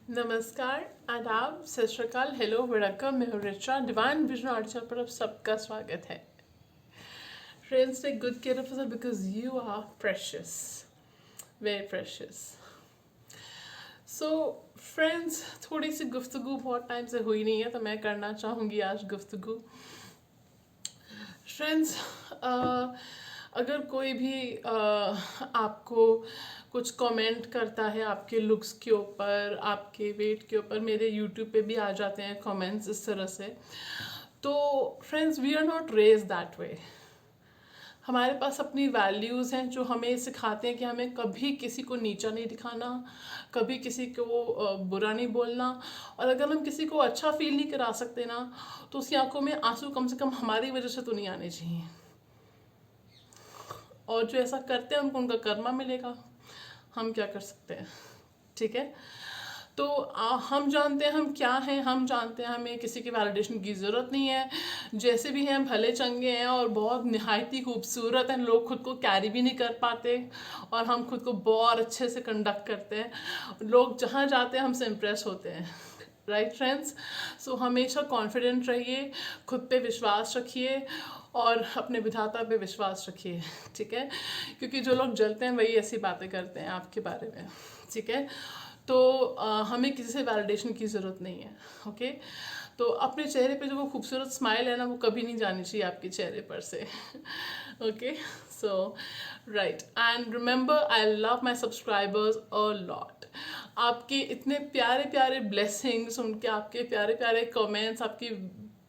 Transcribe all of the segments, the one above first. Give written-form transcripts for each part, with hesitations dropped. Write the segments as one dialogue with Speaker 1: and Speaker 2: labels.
Speaker 1: नमस्कार, आदाब, सत श्री अकाल, हेलो, वड़क्कम, मैं हूँ Richa, divine vision art channel पर आप सबका स्वागत है। Friends, take good care of yourself because you are precious, very precious. So friends, थोड़ी सी गुफ्तगू बहुत टाइम से हुई नहीं है तो मैं करना चाहूँगी आज गुफ्तगू। फ्रेंड्स, अगर कोई भी आपको कुछ कमेंट करता है आपके लुक्स के ऊपर, आपके वेट के ऊपर, मेरे यूट्यूब पे भी आ जाते हैं कमेंट्स इस तरह से, तो friends we are not raise that way. हमारे पास अपनी वैल्यूज़ हैं जो हमें सिखाते हैं कि हमें कभी किसी को नीचा नहीं दिखाना, कभी किसी को बुरा नहीं बोलना, और अगर हम किसी को अच्छा फील नहीं करा सकते ना, तो उसकी आंखों में आंसू कम से कम हमारी वजह से तो नहीं आने चाहिए। और जो ऐसा करते हैं उनको उनका कर्मा मिलेगा, हम क्या कर सकते हैं। ठीक है, तो हम जानते हैं हम क्या हैं, हम जानते हैं हमें किसी की वैलिडेशन की ज़रूरत नहीं है। जैसे भी हैं भले चंगे हैं और बहुत निहायती खूबसूरत हैं, लोग खुद को कैरी भी नहीं कर पाते और हम खुद को बहुत अच्छे से कंडक्ट करते हैं। लोग जहाँ जाते हैं हमसे इम्प्रेस होते हैं। राइट फ्रेंड्स, सो हमेशा कॉन्फिडेंट रहिए, खुद पे विश्वास रखिए और अपने विधाता पे विश्वास रखिए। ठीक है, क्योंकि जो लोग जलते हैं वही ऐसी बातें करते हैं आपके बारे में। ठीक है, तो हमें किसी से वैलिडेशन की ज़रूरत नहीं है। ओके, तो अपने चेहरे पे जो वो खूबसूरत स्माइल है ना, वो कभी नहीं जानी चाहिए आपके चेहरे पर से। Okay, so right, and remember I love my subscribers a lot. आपके इतने प्यारे प्यारे ब्लेसिंग्स, उनके आपके प्यारे प्यारे कमेंट्स, आपकी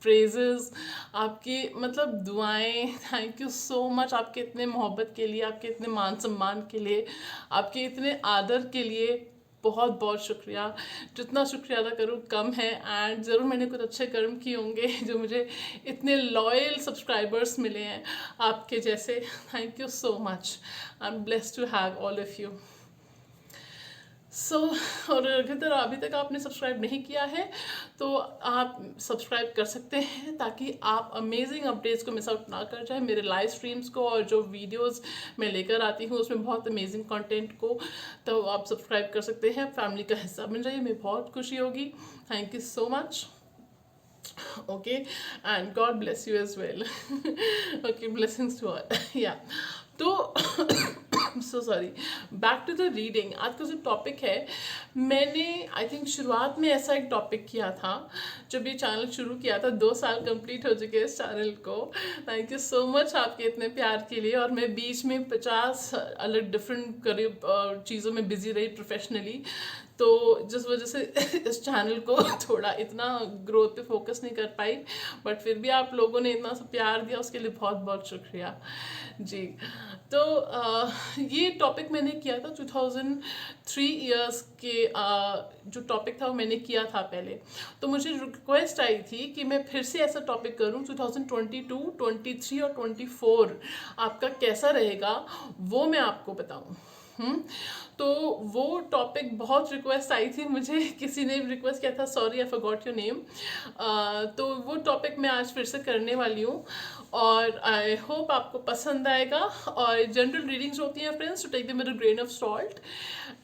Speaker 1: प्रेजेस, आपकी मतलब दुआएं, थैंक यू सो मच आपके इतने मोहब्बत के लिए, आपके इतने मान सम्मान के लिए, आपके इतने आदर के लिए बहुत बहुत शुक्रिया। जितना शुक्रिया अदा करूँ कम है, एंड ज़रूर मैंने कुछ अच्छे कर्म किए होंगे जो मुझे इतने लॉयल सब्सक्राइबर्स मिले हैं आपके जैसे। Thank you so much, I am blessed to have all of you. और अगर अभी तक आपने सब्सक्राइब नहीं किया है तो आप सब्सक्राइब कर सकते हैं, ताकि आप अमेजिंग अपडेट्स को मिस आउट ना कर जाए, मेरे लाइव स्ट्रीम्स को और जो वीडियोस मैं लेकर आती हूँ उसमें बहुत अमेजिंग कंटेंट को। तो आप सब्सक्राइब कर सकते हैं, फैमिली का हिस्सा बन जाइए, मैं बहुत खुशी होगी। Thank you so much. Okay, and God bless you as well. Okay, blessings to all. या तो so sorry, back to the reading. आज का जो टॉपिक है, मैंने आई थिंक शुरुआत में ऐसा एक टॉपिक किया था जब ये चैनल शुरू किया था। 2 साल कंप्लीट हो चुके हैं इस चैनल को। थैंक यू सो मच आपके इतने प्यार के लिए। और मैं बीच में 50 अलग डिफरेंट करीब चीज़ों में बिजी रही प्रोफेशनली, तो जिस वजह से इस चैनल को थोड़ा इतना ग्रोथ पे फोकस नहीं कर पाई, बट फिर भी आप लोगों ने इतना सा प्यार दिया उसके लिए बहुत बहुत शुक्रिया जी। तो ये टॉपिक मैंने किया था 2003 इयर्स के, जो टॉपिक था वो मैंने किया था पहले। तो मुझे रिक्वेस्ट आई थी कि मैं फिर से ऐसा टॉपिक करूं 2022, 23 और 24 आपका कैसा रहेगा वो मैं आपको बताऊं। तो वो टॉपिक बहुत रिक्वेस्ट आई थी मुझे, किसी ने रिक्वेस्ट किया था, sorry I forgot your name. तो वो टॉपिक मैं आज फिर से करने वाली हूँ और आई होप आपको पसंद आएगा। और जनरल रीडिंग्स होती हैं friends, to take them with a grain of salt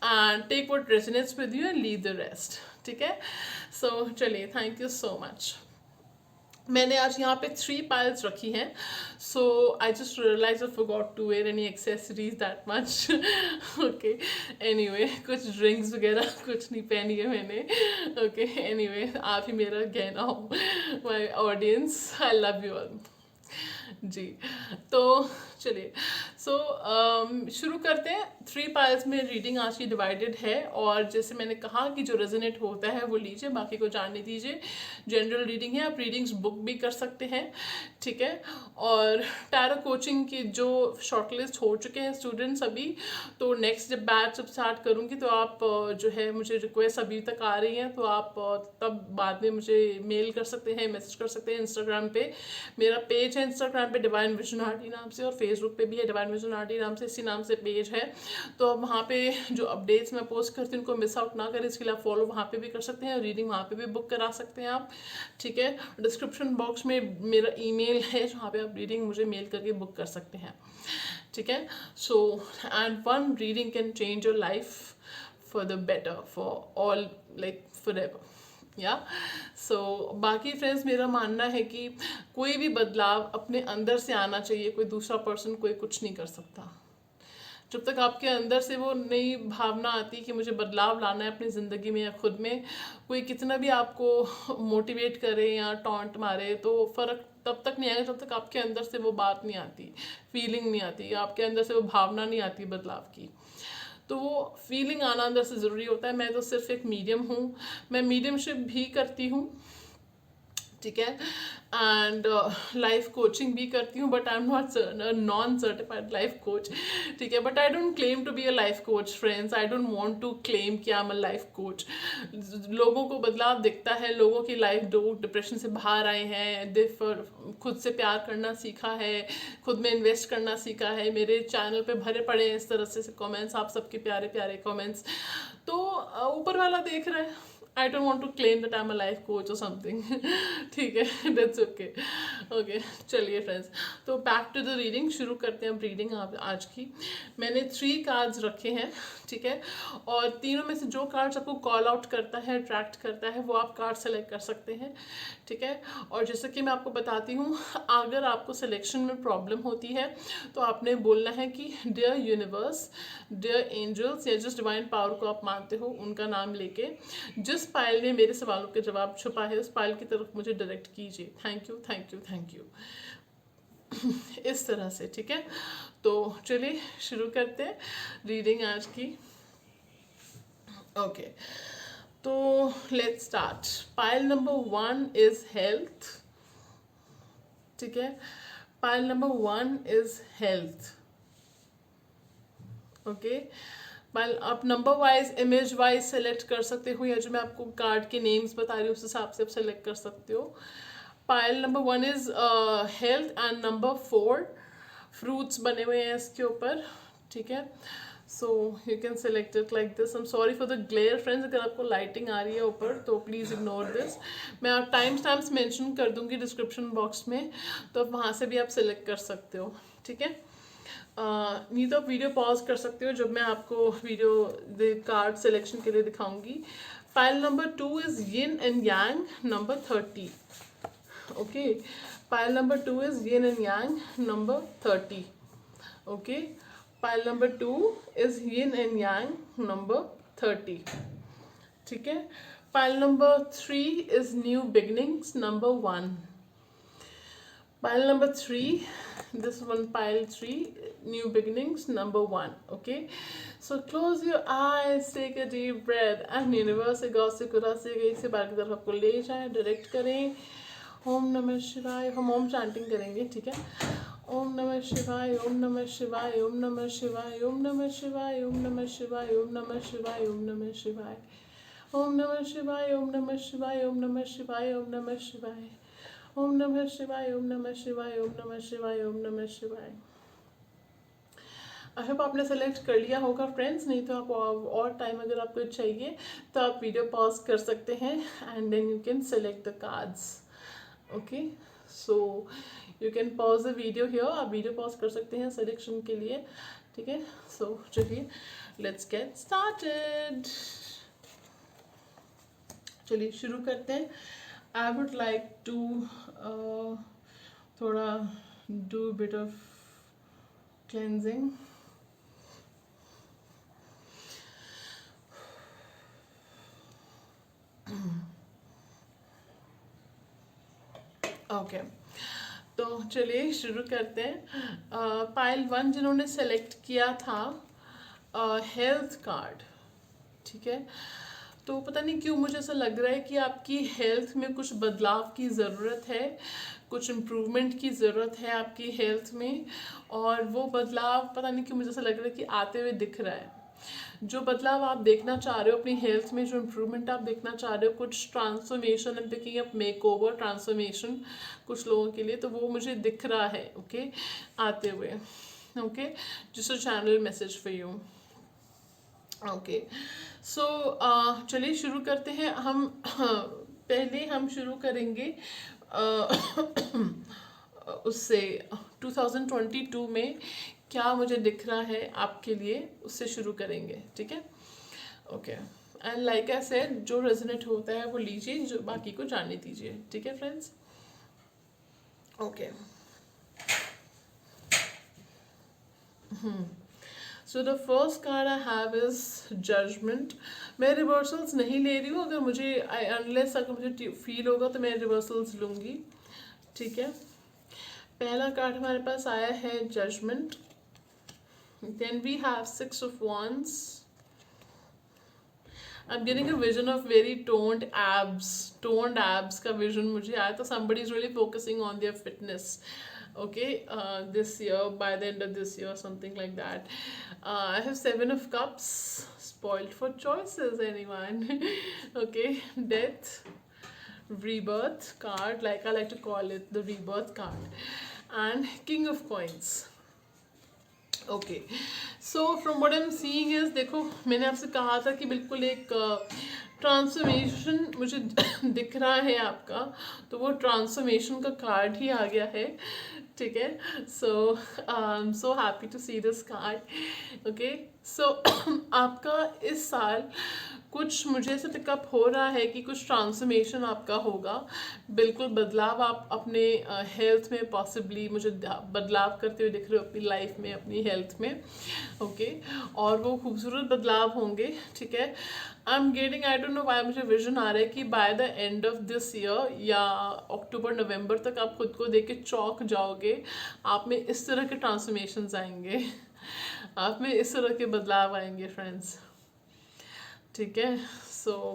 Speaker 1: and take what resonates with you and leave the rest. ठीक है, सो चलिए, थैंक यू सो मच। मैंने आज यहाँ पे 3 पायल्स रखी हैं, so I just realise I forgot to wear any accessories that much. Okay, anyway, कुछ ड्रिंक्स वगैरह कुछ नहीं पहनी है मैंने। ओके, एनीवे, आप ही मेरा गहना हो, my audience, I love you all जी। तो चलिए, शुरू करते हैं। 3 पायल्स में रीडिंग आज की डिवाइडेड है, और जैसे मैंने कहा कि जो रेजोनेट होता है वो लीजिए, बाकी को जानने दीजिए। जनरल रीडिंग है, आप रीडिंग्स बुक भी कर सकते हैं। ठीक है, और टैरो कोचिंग की जो शॉर्टलिस्ट हो चुके हैं स्टूडेंट्स अभी, तो नेक्स्ट जब बैच जब स्टार्ट करूँगी तो आप जो है, मुझे रिक्वेस्ट अभी तक आ रही हैं तो आप तब बाद में मुझे मेल कर सकते हैं, मैसेज कर सकते हैं। इंस्टाग्राम पे मेरा पेज है, इंस्टाग्राम पे डिवाइन विजन आरटी नाम से, और फेसबुक पे भी है डिवाइन विजन आरटी नाम से, इसी नाम से पेज है। तो अब वहाँ पे जो अपडेट्स मैं पोस्ट करती हूँ उनको मिस आउट ना करें, इसके लिए आप फॉलो वहाँ पे भी कर सकते हैं, और रीडिंग वहाँ पे भी बुक करा सकते हैं आप। ठीक है, डिस्क्रिप्शन बॉक्स में मेरा ईमेल है जहाँ पे आप रीडिंग मुझे मेल करके बुक कर सकते हैं। ठीक है, so and one reading can change your life for the better, for all, like forever. या सो बाकी फ्रेंड्स, मेरा मानना है कि कोई भी बदलाव अपने अंदर से आना चाहिए, कोई दूसरा पर्सन कोई कुछ नहीं कर सकता। जब तक आपके अंदर से वो नई भावना आती कि मुझे बदलाव लाना है अपनी ज़िंदगी में या खुद में, कोई कितना भी आपको मोटिवेट करे या टॉन्ट मारे तो फ़र्क तब तक नहीं आएगा जब तक आपके अंदर से वो बात नहीं आती, फीलिंग नहीं आती, आपके अंदर से वो भावना नहीं आती बदलाव की। तो वो फीलिंग आना अंदर से ज़रूरी होता है। मैं तो सिर्फ एक मीडियम हूँ, मैं मीडियमशिप भी करती हूँ, ठीक है, एंड लाइफ कोचिंग भी करती हूँ, but I am not non certified life coach, ठीक है, but I don't claim to be a life coach friends, I don't want to claim कि I am a life coach. लोगों को बदलाव दिखता है, लोगों की लाइफ डिप्रेशन से बाहर आए हैं, दे खुद से प्यार करना सीखा है, खुद में इन्वेस्ट करना सीखा है। मेरे चैनल पे भरे पड़े हैं इस तरह से कमेंट्स, आप सबके प्यारे प्यारे कमेंट्स, तो ऊपर वाला देख रहा है। I don't want to claim that I'm a life coach or something. ठीक है, that's okay. Okay, चलिए फ्रेंड्स, तो बैक टू द रीडिंग, शुरू करते हैं अब रीडिंग आज की। मैंने 3 कार्ड्स रखे हैं, ठीक है, और तीनों में से जो कार्ड्स आपको कॉल आउट करता है, अट्रैक्ट करता है, वो आप कार्ड सेलेक्ट कर सकते हैं, ठीक है। और जैसे कि मैं आपको बताती हूँ, अगर आपको सिलेक्शन में प्रॉब्लम होती है तो आपने बोलना है कि डियर यूनिवर्स, डियर एंजल्स, या जिस डिवाइन पावर को आप मानते हो उनका नाम लेके जिस पायल में मेरे सवालों के जवाब छुपा है उस पायल की तरफ मुझे डायरेक्ट कीजिए। Thank you, thank you, thank you. इस तरह से, ठीक है। तो चलिए शुरू करते हैं रीडिंग आज की। ओके, तो let's start. Pile number 1 is health, ठीक है, pile number 1 is health. Okay, आप number wise, image wise select कर सकते हो, या जो मैं आपको कार्ड के नेम्स बता रही हूँ उस हिसाब से आप सेलेक्ट कर सकते हो। पायल number 1 is health and number 4 fruits बने हुए हैं इसके ऊपर, ठीक है। सो you can select it like this. I am sorry for the glare friends, अगर आपको लाइटिंग आ रही है ऊपर तो प्लीज़ इग्नोर दिस। मैं आप टाइम स्टैम्प्स मेंशन कर दूंगी डिस्क्रिप्शन बॉक्स में, तो आप वहाँ से भी आप सेलेक्ट कर सकते हो, ठीक है। नहीं तो आप वीडियो पॉज कर सकते हो जब मैं आपको वीडियो कार्ड सिलेक्शन के लिए दिखाऊंगी। Pile number 2 is yin and yang, number 30। Okay, pile number 2 is yin and yang, number 30। Okay, pile number 2 is yin and yang, number 30, ठीक है। Pile number 3 is new beginnings, number 1। Pile number 3, this one, pile 3, new beginnings, number 1. Okay, so close your eyes, take a deep breath, and universe से गौ से खुदा से गई से बाहर की तरफ आपको ले जाए, डायरेक्ट करें। ओम नमः शिवाय, हम ओम चैंटिंग करेंगे, ठीक है। ओम नमः शिवाय, ओम नमः शिवाय, ओम नमः शिवाय, ओम नमः शिवाय, ओम नमः शिवाय, ओम नमः शिवाय, ओम नमः शिवाय, ओम नमः शिवाय, ओम नमः शिवाय, ओम नमः शिवाय, ओम नमः शिवाय, ओम नमः शिवाय, ओम नमः शिवाय, ओम नमः शिवाय, ओम नमः शिवाय। आई होप आपने सेलेक्ट कर लिया होगा फ्रेंड्स, नहीं तो आप और टाइम अगर आपको चाहिए तो आप वीडियो पॉज कर सकते हैं and then you can select the cards. Okay, so you can pause the video here, आप वीडियो पॉज कर सकते हैं सिलेक्शन के लिए, ठीक है। सो चलिए लेट्स गेट स्टार्टेड, चलिए शुरू करते हैं। I would like to थोड़ा do a bit of cleansing. Okay, तो चलिए शुरू करते हैं। पाइल 1 जिन्होंने सेलेक्ट किया था हेल्थ कार्ड, ठीक है, तो पता नहीं क्यों मुझे ऐसा लग रहा है कि आपकी हेल्थ में कुछ बदलाव की ज़रूरत है, कुछ इम्प्रूवमेंट की ज़रूरत है आपकी हेल्थ में, और वो बदलाव पता नहीं क्यों मुझे ऐसा लग रहा है कि आते हुए दिख रहा है। जो बदलाव आप देखना चाह रहे हो अपनी हेल्थ में, जो इम्प्रूवमेंट आप देखना चाह रहे हो, कुछ transformation, I am picking up makeover transformation कुछ लोगों के लिए, तो वो मुझे दिख रहा है, ओके, आते हुए। Okay, just a channel message for you. Okay, so चलिए शुरू करते हैं। हम पहले हम शुरू करेंगे उससे 2022 में क्या मुझे दिख रहा है आपके लिए, उससे शुरू करेंगे, ठीक है। Okay, and like I said, जो रेजोनेट होता है वो लीजिए, जो बाकी को जाने दीजिए, ठीक है friends. Okay, so the first card I have is judgment. मैं रिवर्सल्स नहीं ले रही हूँ, अगर मुझे अनलेस अगर मुझे फील होगा तो मैं रिवर्सल्स लूँगी, ठीक है। पहला कार्ड हमारे पास आया है judgment, then we have 6 of wands। I'm getting a vision of very toned abs का vision मुझे आया, तो somebody is really focusing on their fitness, okay, this year, by the end of this year, something like that. I have 7 of cups, spoiled for choices, anyone? Okay, death, rebirth card, like I like to call it, the rebirth card, and king of coins। Okay, so from what I am seeing is, देखो मैंने आपसे कहा था कि बिल्कुल एक transformation मुझे दिख रहा है आपका, तो वो ट्रांसफॉर्मेशन का कार्ड ही आ गया है, ठीक है। So I am so happy to see this card. Okay, so आपका इस साल कुछ मुझे ऐसे पिकअप हो रहा है कि कुछ ट्रांसफॉर्मेशन आपका होगा, बिल्कुल बदलाव आप अपने हेल्थ में पॉसिबली मुझे बदलाव करते हुए दिख रहे हो अपनी लाइफ में, अपनी हेल्थ में, ओके, और वो खूबसूरत बदलाव होंगे, ठीक है। आई am getting, I don't know why, मुझे विजन आ रहा है कि by the end of this year या अक्टूबर नवंबर तक आप खुद को देख के चौंक जाओगे, आप में इस तरह के ट्रांसफॉर्मेशंस आएंगे, आप में इस तरह के बदलाव आएंगे फ्रेंड्स, ठीक है। So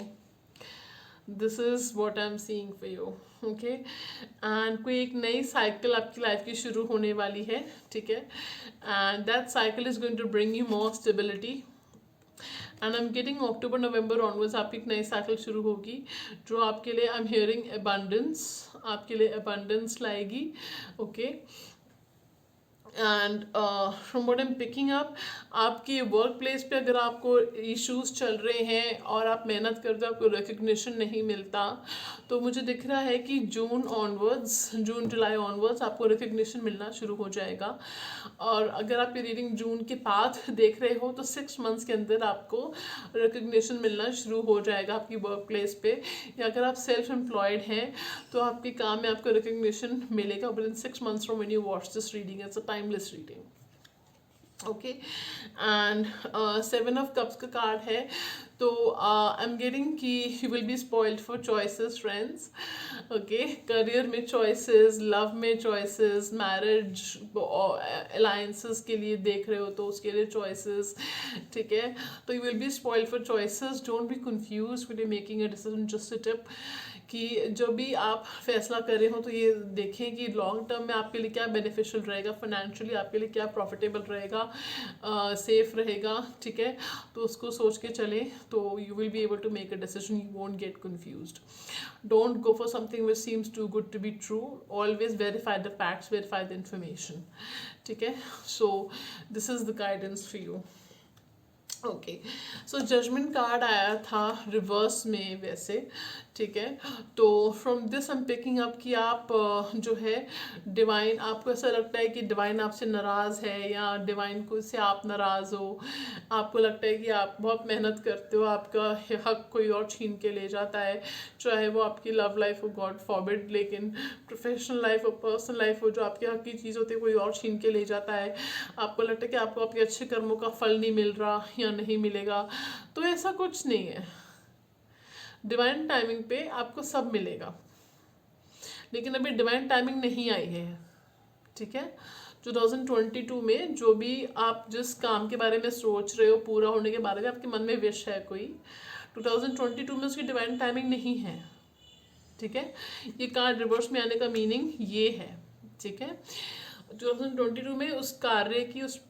Speaker 1: this is what I am seeing for you, okay, and कोई एक नई साइकिल आपकी लाइफ की शुरू होने वाली है, ठीक है, and that cycle is going to bring you more stability, and I am getting October November onwards आपकी एक नई साइकिल शुरू होगी, जो आपके लिए आई एम हियरिंग अबंडेंस, आपके लिए अबंडेंस लाएगी, okay. And from what I am picking up, आपकी वर्क प्लेस पे अगर आपको इश्यूज चल रहे हैं और आप मेहनत करते हो, आपको रिकग्निशन नहीं मिलता, तो मुझे दिख रहा है कि जून जुलाई ऑनवर्ड्स आपको रिकग्निशन मिलना शुरू हो जाएगा। और अगर आप ये रीडिंग जून के बाद देख रहे हो तो 6 मंथ्स के अंदर आपको रिकग्निशन मिलना शुरू हो जाएगा आपकी वर्क प्लेस पे, या अगर आप सेल्फ एम्प्लॉयड हैं तो आपके काम में आपको रिकग्निशन मिलेगा with in 6 months from when you watch this reading. It's a timeless reading, okay. And 7 of cups का कार्ड है, तो आई एम गेटिंग कि you will B spoiled for choices friends, okay. Career में चॉइसेस, लव में choices, marriage alliances के लिए देख रहे हो तो उसके लिए चॉइसेस, ठीक है। तो you will B spoiled for choices, don't be confuse when you making a decision. Just a tip कि जो भी आप फैसला कर रहे हो तो ये देखें कि लॉन्ग टर्म में आपके लिए क्या बेनिफिशियल रहेगा, फाइनेंशियली आपके लिए क्या प्रॉफिटेबल रहेगा, सेफ रहेगा, ठीक है। तो उसको सोच के चलें तो you will be able to make a decision, you won't get confused. Don't go for something which seems too good to be true, always verify the facts, verify the information, ठीक है। So this is the guidance for you, okay. So judgement card आया था reverse में वैसे, ठीक है। तो from this I am picking up कि आप जो है डिवाइन, आपको ऐसा लगता है कि डिवाइन आपसे नाराज़ है या डिवाइन को से आप नाराज़ हो, आपको लगता है कि आप बहुत मेहनत करते हो, आपका हक कोई और छीन के ले जाता है, चाहे वो आपकी लव लाइफ हो, गॉड फॉरबिड, लेकिन प्रोफेशनल लाइफ हो, पर्सनल लाइफ हो, जो आपकी हक की चीज़ होती है कोई और छीन के ले जाता है, आपको लगता है कि आपको आपके अच्छे कर्मों का फल नहीं मिल रहा या नहीं मिलेगा। तो ऐसा कुछ नहीं है, डिवाइन टाइमिंग पे आपको सब मिलेगा, लेकिन अभी डिवाइन टाइमिंग नहीं आई है, ठीक है। 2022 में जो भी आप जिस काम के बारे में सोच रहे हो, पूरा होने के बारे में आपके मन में विश है कोई, 2022 में उसकी डिवाइन टाइमिंग नहीं है, ठीक है। ये कार्ड रिवर्स में आने का मीनिंग ये है, ठीक है। 2022 में उस कार्य की, उस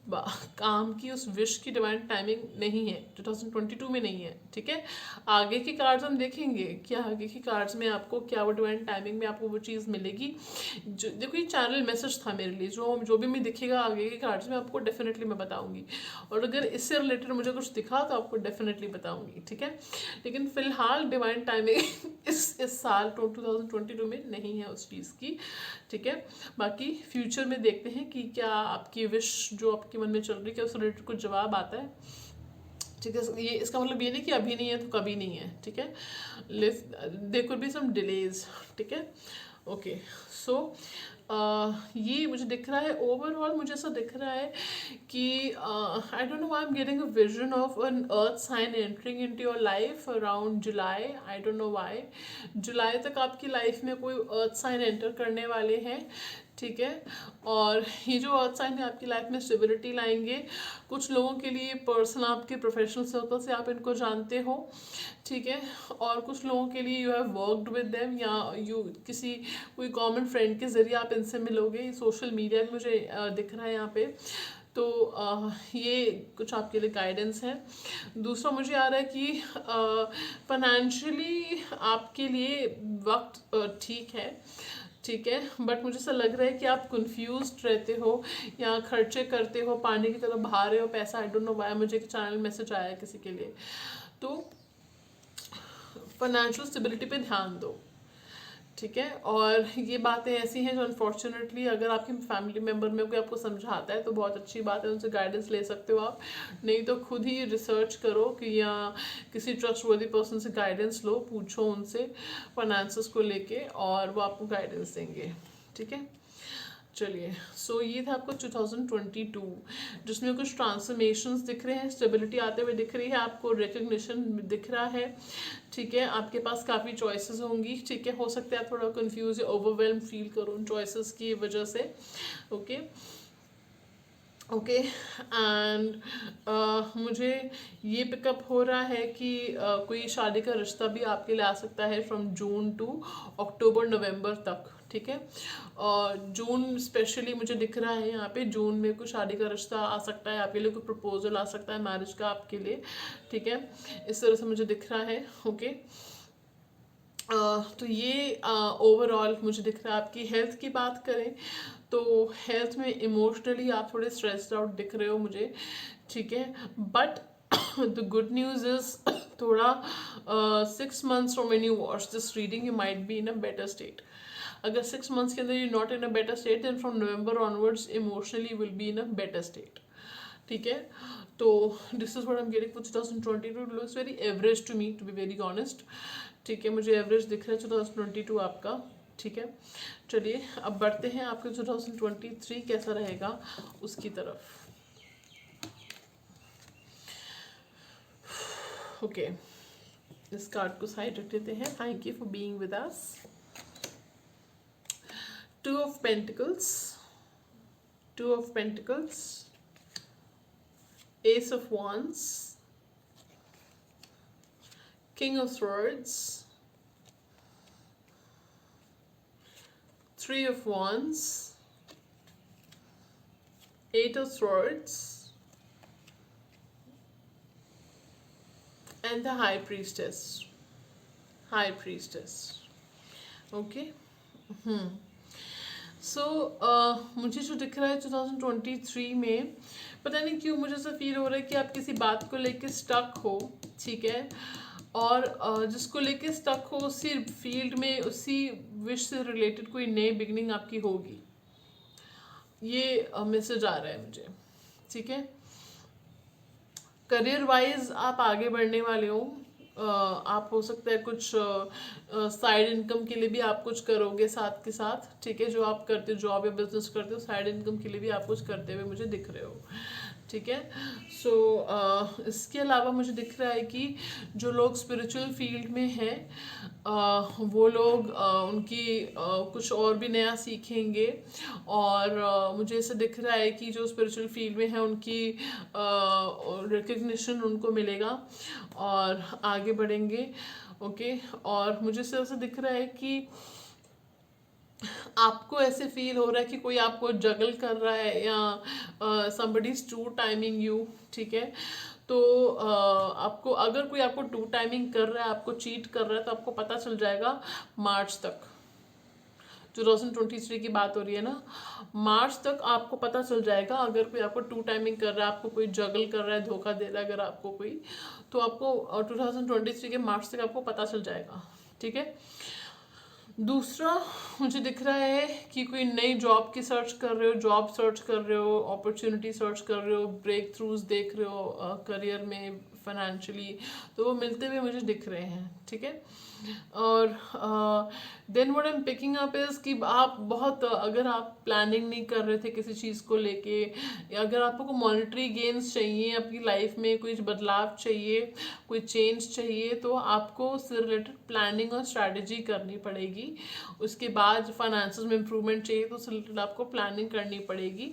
Speaker 1: काम की, उस विश की डिवाइन टाइमिंग नहीं है, 2022 में नहीं है, ठीक है। आगे के कार्ड्स हम देखेंगे कि आगे के कार्ड्स में आपको क्या वो डिवाइन टाइमिंग में आपको वो चीज़ मिलेगी। जो देखो ये चैनल मैसेज था मेरे लिए, जो भी मैं दिखेगा आगे के कार्ड्स में आपको डेफिनेटली मैं बताऊंगी, और अगर इससे रिलेटेड मुझे कुछ दिखा तो आपको डेफिनेटली बताऊंगी, ठीक है। लेकिन फिलहाल डिवाइन टाइमिंग इस साल 2022 में नहीं है उस चीज़ की, ठीक है। बाकी फ्यूचर में देखते हैं कि क्या आपकी विश जो आपके मन में चल रही है क्या उस रिलेटेड कुछ जवाब आता है, ठीक है, ये इसका मतलब ये नहीं कि अभी नहीं है तो कभी नहीं है, ठीक है। There could be some delays, ठीक है। ओके, सो ये मुझे दिख रहा है ओवरऑल, मुझे ऐसा दिख रहा है कि I don't know why I am getting a vision of an earth sign entering into your life around July. I don't know why जुलाई तक आपकी लाइफ में कोई अर्थ साइन एंटर करने वाले हैं, ठीक है। और ये जो अर्थ साइन है आपकी लाइफ में स्टेबिलिटी लाएंगे। कुछ लोगों के लिए पर्सन आपके प्रोफेशनल सर्कल से आप इनको जानते हो, ठीक है। और कुछ लोगों के लिए you have worked with them, या यू किसी कोई कॉमन फ्रेंड के जरिए आप इनसे मिलोगे। सोशल मीडिया भी मुझे दिख रहा है यहाँ पे। तो ये कुछ आपके लिए गाइडेंस है। दूसरा मुझे आ रहा है कि फाइनेंशियली आपके लिए वक्त ठीक है, ठीक है। बट मुझे ऐसा लग रहा है कि आप कंफ्यूज्ड रहते हो या खर्चे करते हो, पानी की तरह बहा रहे हो पैसा। आई डोंट नो व्हाई मुझे एक चैनल मैसेज आया है किसी के लिए। तो फाइनेंशियल स्टेबिलिटी पे ध्यान दो, ठीक है। और ये बातें ऐसी हैं जो अनफॉर्चुनेटली अगर आपके फैमिली मेम्बर में कोई आपको समझाता है तो बहुत अच्छी बात है, उनसे गाइडेंस ले सकते हो आप। नहीं तो खुद ही रिसर्च करो कि या किसी ट्रस्टवर्दी पर्सन से गाइडेंस लो, पूछो उनसे फाइनेंसेस को लेके और वो आपको गाइडेंस देंगे, ठीक है। चलिए, सो ये था आपको 2022 जिसमें कुछ ट्रांसफॉर्मेशंस दिख रहे हैं, स्टेबिलिटी आते हुए दिख रही है, आपको रिकग्निशन दिख रहा है, ठीक है। आपके पास काफ़ी चॉइसेस होंगी, ठीक है। हो सकता है आप थोड़ा कंफ्यूज या ओवरवेल्म फील करो उन चॉइसेस की वजह से, ओके ओके। एंड मुझे ये पिकअप हो रहा है कि कोई शादी का रिश्ता भी आपके लिए आ सकता है फ्रॉम जून टू अक्टूबर नवंबर तक, ठीक है। और जून स्पेशली मुझे दिख रहा है यहाँ पे, जून में कोई शादी का रिश्ता आ सकता है आपके लिए, कोई प्रपोजल आ सकता है मैरिज का आपके लिए, ठीक है। इस तरह से मुझे दिख रहा है, ओके। तो ये ओवरऑल मुझे दिख रहा है। आपकी हेल्थ की बात करें तो हेल्थ में इमोशनली आप थोड़े स्ट्रेस्ड आउट दिख रहे हो मुझे, ठीक है। But the good news is थोड़ा 6 months from when you watch this reading you might be in a better state. अगर 6 months के अंदर you not in a better state then from November onwards emotionally will be in a better state, ठीक है। तो this is what I am getting for 2022। Looks very average to me, to be very honest, ठीक है। मुझे average दिख रहा है 2022 आपका, ठीक है। चलिए अब बढ़ते हैं आपके 2023 कैसा रहेगा उसकी तरफ, ओके। इस कार्ड को साइड रख देते हैं। Thank you for being with us. 2 of Pentacles, 2 of Pentacles, Ace of Wands, King of Swords, 3 of Wands, 8 of Swords, and the High Priestess. High Priestess. Okay. सो मुझे जो दिख रहा है 2023 में, पता नहीं क्यों मुझे ऐसा फील हो रहा है कि आप किसी बात को लेके स्टक हो, ठीक है। और जिसको लेके स्टक हो उसी फील्ड में, उसी विश से रिलेटेड कोई नई बिगनिंग आपकी होगी, ये मैसेज आ रहा है मुझे, ठीक है। करियर वाइज आप आगे बढ़ने वाले हो। आप हो सकता है कुछ साइड इनकम के लिए भी आप कुछ करोगे साथ के साथ, ठीक है। जो आप करते हो, जॉब या बिजनेस करते हो, साइड इनकम के लिए भी आप कुछ करते हुए मुझे दिख रहे हो, ठीक है। सो इसके अलावा मुझे दिख रहा है कि जो लोग स्पिरिचुअल फील्ड में हैं वो लोग उनकी कुछ और भी नया सीखेंगे। और मुझे ऐसा दिख रहा है कि जो स्पिरिचुअल फील्ड में है उनकी रिकग्निशन उनको मिलेगा और आगे बढ़ेंगे, ओके। और मुझे ऐसा दिख रहा है कि आपको ऐसे फील हो रहा है कि कोई आपको जगल कर रहा है या somebody is two timing you, ठीक है। तो आपको अगर कोई आपको टू टाइमिंग कर रहा है, आपको चीट कर रहा है, तो आपको पता चल जाएगा मार्च तक। 2023 की बात हो रही है ना, मार्च तक आपको पता चल जाएगा। अगर कोई आपको टू टाइमिंग कर रहा है, आपको कोई जगल कर रहा है, धोखा दे रहा है अगर आपको कोई, तो आपको 2023 के मार्च तक आपको पता चल जाएगा, ठीक है। दूसरा मुझे दिख रहा है कि कोई नई जॉब की सर्च कर रहे हो, जॉब सर्च कर रहे हो, अपॉर्चुनिटी सर्च कर रहे हो, ब्रेक थ्रूज देख रहे हो करियर में, फाइनेंशियली, तो वो मिलते हुए मुझे दिख रहे हैं, ठीक है। और then what I am picking up is कि आप बहुत, अगर आप प्लानिंग नहीं कर रहे थे किसी चीज़ को लेके, या अगर आपको मॉनेटरी गेन्स चाहिए, आपकी लाइफ में कुछ बदलाव चाहिए, कोई चेंज चाहिए, तो आपको उससे रिलेटेड प्लानिंग और स्ट्रैटेजी करनी पड़ेगी। उसके बाद फाइनेंसेस में इंप्रूवमेंट चाहिए तो उससे रिलेटेड आपको प्लानिंग करनी पड़ेगी।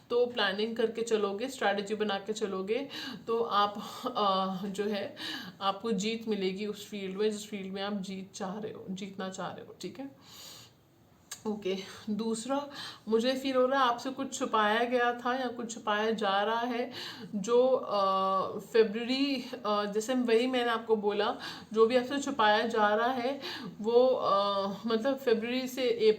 Speaker 1: तो प्लानिंग करके चलोगे, स्ट्रैटेजी बना के चलोगे, तो आप जो है आपको जीत मिलेगी उस फील्ड में जिस फील्ड में आप जीतना चाह रहे हो, ठीक है। ओके दूसरा, मुझे फील हो रहा है आपसे कुछ छुपाया गया था या कुछ छुपाया जा रहा है, जो फेब्रुअरी, जैसे वही मैंने आपको बोला, जो भी आपसे छुपाया जा रहा है वो मतलब फेब्रुअरी से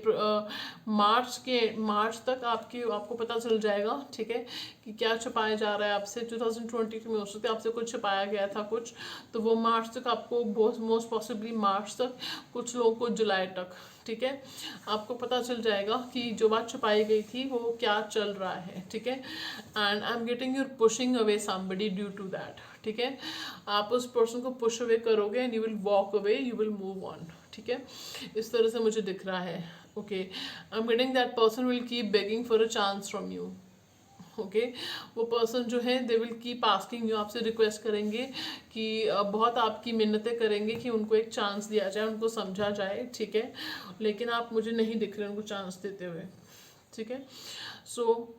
Speaker 1: मार्च तक आपको पता चल जाएगा, ठीक है, कि क्या छुपाया जा रहा है आपसे। 2022 में हो सकता है आपसे कुछ छुपाया गया था कुछ, तो वो मार्च तक आपको, मोस्ट पॉसिबली मार्च तक, कुछ लोगों को जुलाई तक, ठीक है, आपको पता चल जाएगा कि जो बात छुपाई गई थी वो क्या चल रहा है, ठीक है। And I am getting you're pushing away somebody due to that, ठीक है। आप उस पर्सन को पुश अवे करोगे and you will walk away, you will move on, ठीक है। इस तरह से मुझे दिख रहा है। Okay I am getting that person will keep begging for a chance from you. Okay वो पर्सन जो है they will keep asking you, आपसे रिक्वेस्ट करेंगे कि बहुत आपकी मिन्नतें करेंगे कि उनको एक चांस दिया जाए, उनको समझा जाए, ठीक है, लेकिन आप मुझे नहीं दिख रहे उनको चांस देते हुए, ठीक है। सो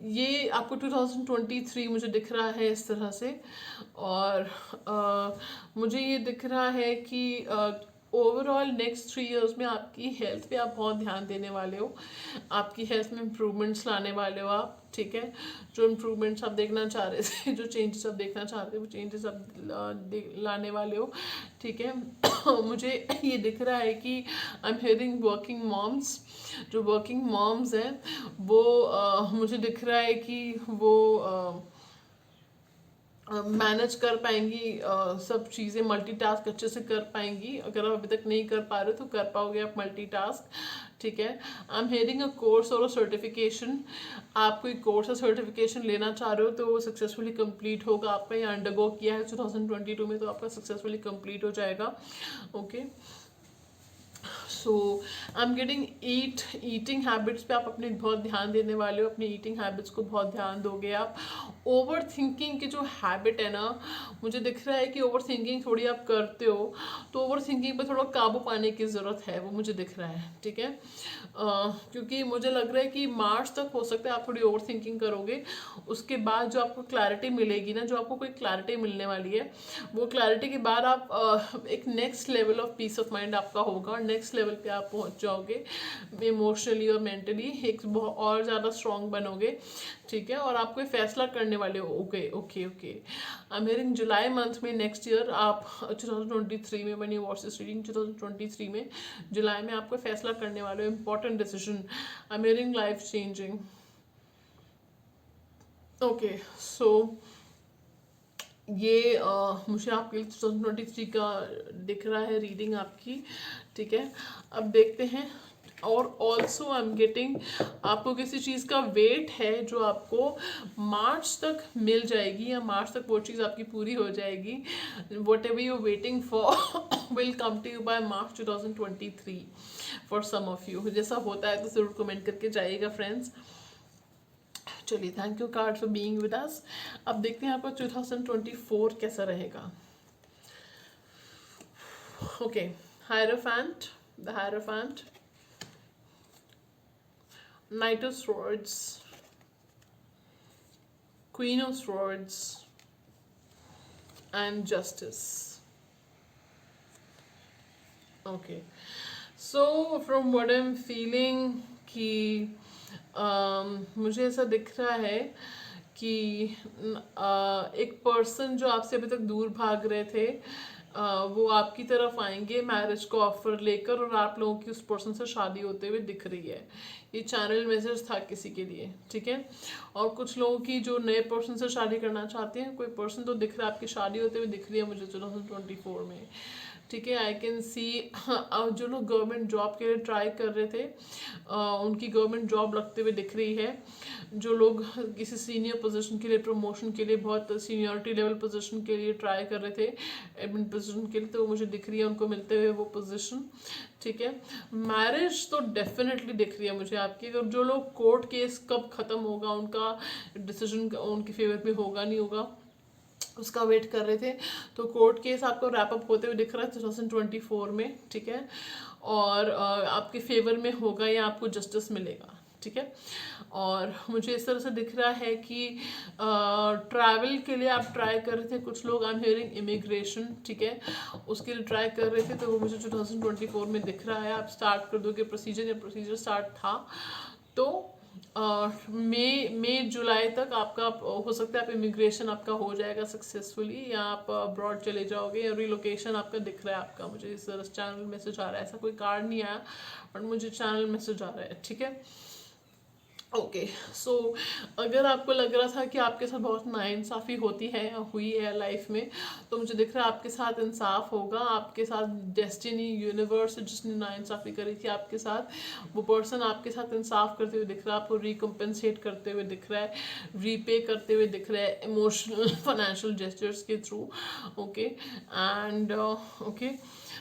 Speaker 1: ये आपको 2023 मुझे दिख रहा है इस तरह से। और मुझे ये दिख रहा है कि ओवरऑल नेक्स्ट 3 इयर्स में आपकी हेल्थ पे आप बहुत ध्यान देने वाले हो, आपकी हेल्थ में इम्प्रूवमेंट्स लाने वाले हो आप, ठीक है। जो इम्प्रूवमेंट्स आप देखना चाह रहे थे, जो चेंजेस आप देखना चाह रहे थे, वो चेंजेस आप लाने वाले हो, ठीक है। मुझे ये दिख रहा है कि I am hearing working moms, जो वर्किंग मॉम्स हैं वो मुझे दिख रहा है कि वो मैनेज कर पाएंगी, सब चीज़ें मल्टीटास्क अच्छे से कर पाएंगी। अगर आप अभी तक नहीं कर पा रहे हो तो कर पाओगे आप मल्टीटास्क, ठीक है। I am hearing a course और अ सर्टिफिकेशन, आप कोई कोर्स या सर्टिफिकेशन लेना चाह रहे हो तो वो सक्सेसफुली कंप्लीट होगा। आपका ये अंडरगो किया है 2022 में तो आपका सक्सेसफुली कंप्लीट हो जाएगा, okay. So I am getting eating habits पे आप अपने बहुत ध्यान देने वाले हो, अपनी ईटिंग हैबिट्स को बहुत ध्यान दोगे आप। ओवर थिंकिंग की जो हैबिट है ना, मुझे दिख रहा है कि ओवर थिंकिंग थोड़ी आप करते हो, तो ओवर थिंकिंग पर थोड़ा काबू पाने की ज़रूरत है, वो मुझे दिख रहा है, ठीक है। क्योंकि मुझे लग रहा है कि मार्च तक हो सकता है आप थोड़ी ओवर थिंकिंग करोगे, उसके बाद जो आपको क्लैरिटी मिलेगी ना, जो आपको कोई क्लैरिटी मिलने वाली है, वो क्लैरिटी के बाद आप एक next level of peace of mind आपका होगा, और नेक्स्ट लेवल पे आप पहुंच जाओगे इमोशनली और मेंटली, एक और ज़्यादा स्ट्रॉन्ग बनोगे, ठीक है। और आप कोई फैसला करने वाले हो, okay okay okay. I am hearing July month में नेक्स्ट ईयर आप 2023 में, when you watch this reading 2023 में जुलाई में आपको फैसला करने वाले हो, important decision. I am hearing life changing, okay. So ये मुझे आपके 2023 का दिख रहा है रीडिंग आपकी, ठीक है। अब देखते हैं। और ऑल्सो आई एम गेटिंग, आपको किसी चीज़ का वेट है जो आपको मार्च तक मिल जाएगी, या मार्च तक वो चीज़ आपकी पूरी हो जाएगी। Whatever you waiting for will come to you by March 2023 for some of you. जैसा होता है तो ज़रूर कमेंट करके जाइएगा फ्रेंड्स। चलिए, thank you card for being with us. अब देखते हैं आपका 2024 कैसा रहेगा। Okay, hierophant, the hierophant, Knight of Swords, Queen of Swords, and Justice. Okay, so from what I'm feeling कि मुझे ऐसा दिख रहा है कि एक पर्सन जो आपसे अभी तक दूर भाग रहे थे, वो आपकी तरफ आएंगे मैरिज को ऑफर लेकर, और आप लोगों की उस पर्सन से शादी होते हुए दिख रही है। ये चैनल मैसेज था किसी के लिए, ठीक है। और कुछ लोगों की जो नए पर्सन से शादी करना चाहते हैं, कोई पर्सन तो दिख रहा है, आपकी शादी होते हुए दिख रही है मुझे 2024 में, ठीक है। आई कैन सी जो लोग गवर्नमेंट जॉब के लिए ट्राई कर रहे थे उनकी गवर्नमेंट जॉब लगते हुए दिख रही है। जो लोग किसी सीनियर पोजीशन के लिए, प्रमोशन के लिए, बहुत सीनियरिटी लेवल पोजीशन के लिए ट्राई कर रहे थे, एडमिन पोजीशन के लिए, तो वो मुझे दिख रही है उनको मिलते हुए वो पोजीशन, ठीक है। मैरिज तो डेफिनेटली दिख रही है मुझे आपकी। अगर जो लोग कोर्ट केस कब ख़त्म होगा, उनका डिसीजन उनके फेवर में होगा नहीं होगा, उसका वेट कर रहे थे, तो कोर्ट केस आपको रैप अप होते हुए दिख रहा है 2024 में, ठीक है। और आपके फेवर में होगा या आपको जस्टिस मिलेगा, ठीक है। और मुझे इस तरह से दिख रहा है कि ट्रैवल के लिए आप ट्राई कर रहे थे कुछ लोग, आई एम हियरिंग इमिग्रेशन, ठीक है, उसके लिए ट्राई कर रहे थे, तो वो मुझे 2024 में दिख रहा है। आप स्टार्ट कर दोगे प्रोसीजर, या प्रोसीजर स्टार्ट था तो मई जुलाई तक आपका हो सकता है आप इमिग्रेशन आपका हो जाएगा सक्सेसफुली, या आप अब्रॉड चले जाओगे, या रिलोकेशन आपका दिख रहा है आपका। मुझे इस तरह चैनल मैसेज आ रहा है, ऐसा कोई कार्ड नहीं आया बट मुझे चैनल मैसेज आ रहा है, ठीक है। ओके सो अगर आपको लग रहा था कि आपके साथ बहुत नाइंसाफ़ी होती है या हुई है लाइफ में, तो मुझे दिख रहा है आपके साथ इंसाफ होगा। आपके साथ डेस्टिनी, यूनिवर्स जिसने नाइंसाफ़ी करी थी आपके साथ, वो पर्सन आपके साथ इंसाफ करते हुए दिख रहा है, आपको रिकम्पेंसेट करते हुए दिख रहा है, रीपे करते हुए दिख रहा है इमोशनल फाइनेंशियल जेस्चर्स के through, okay. And okay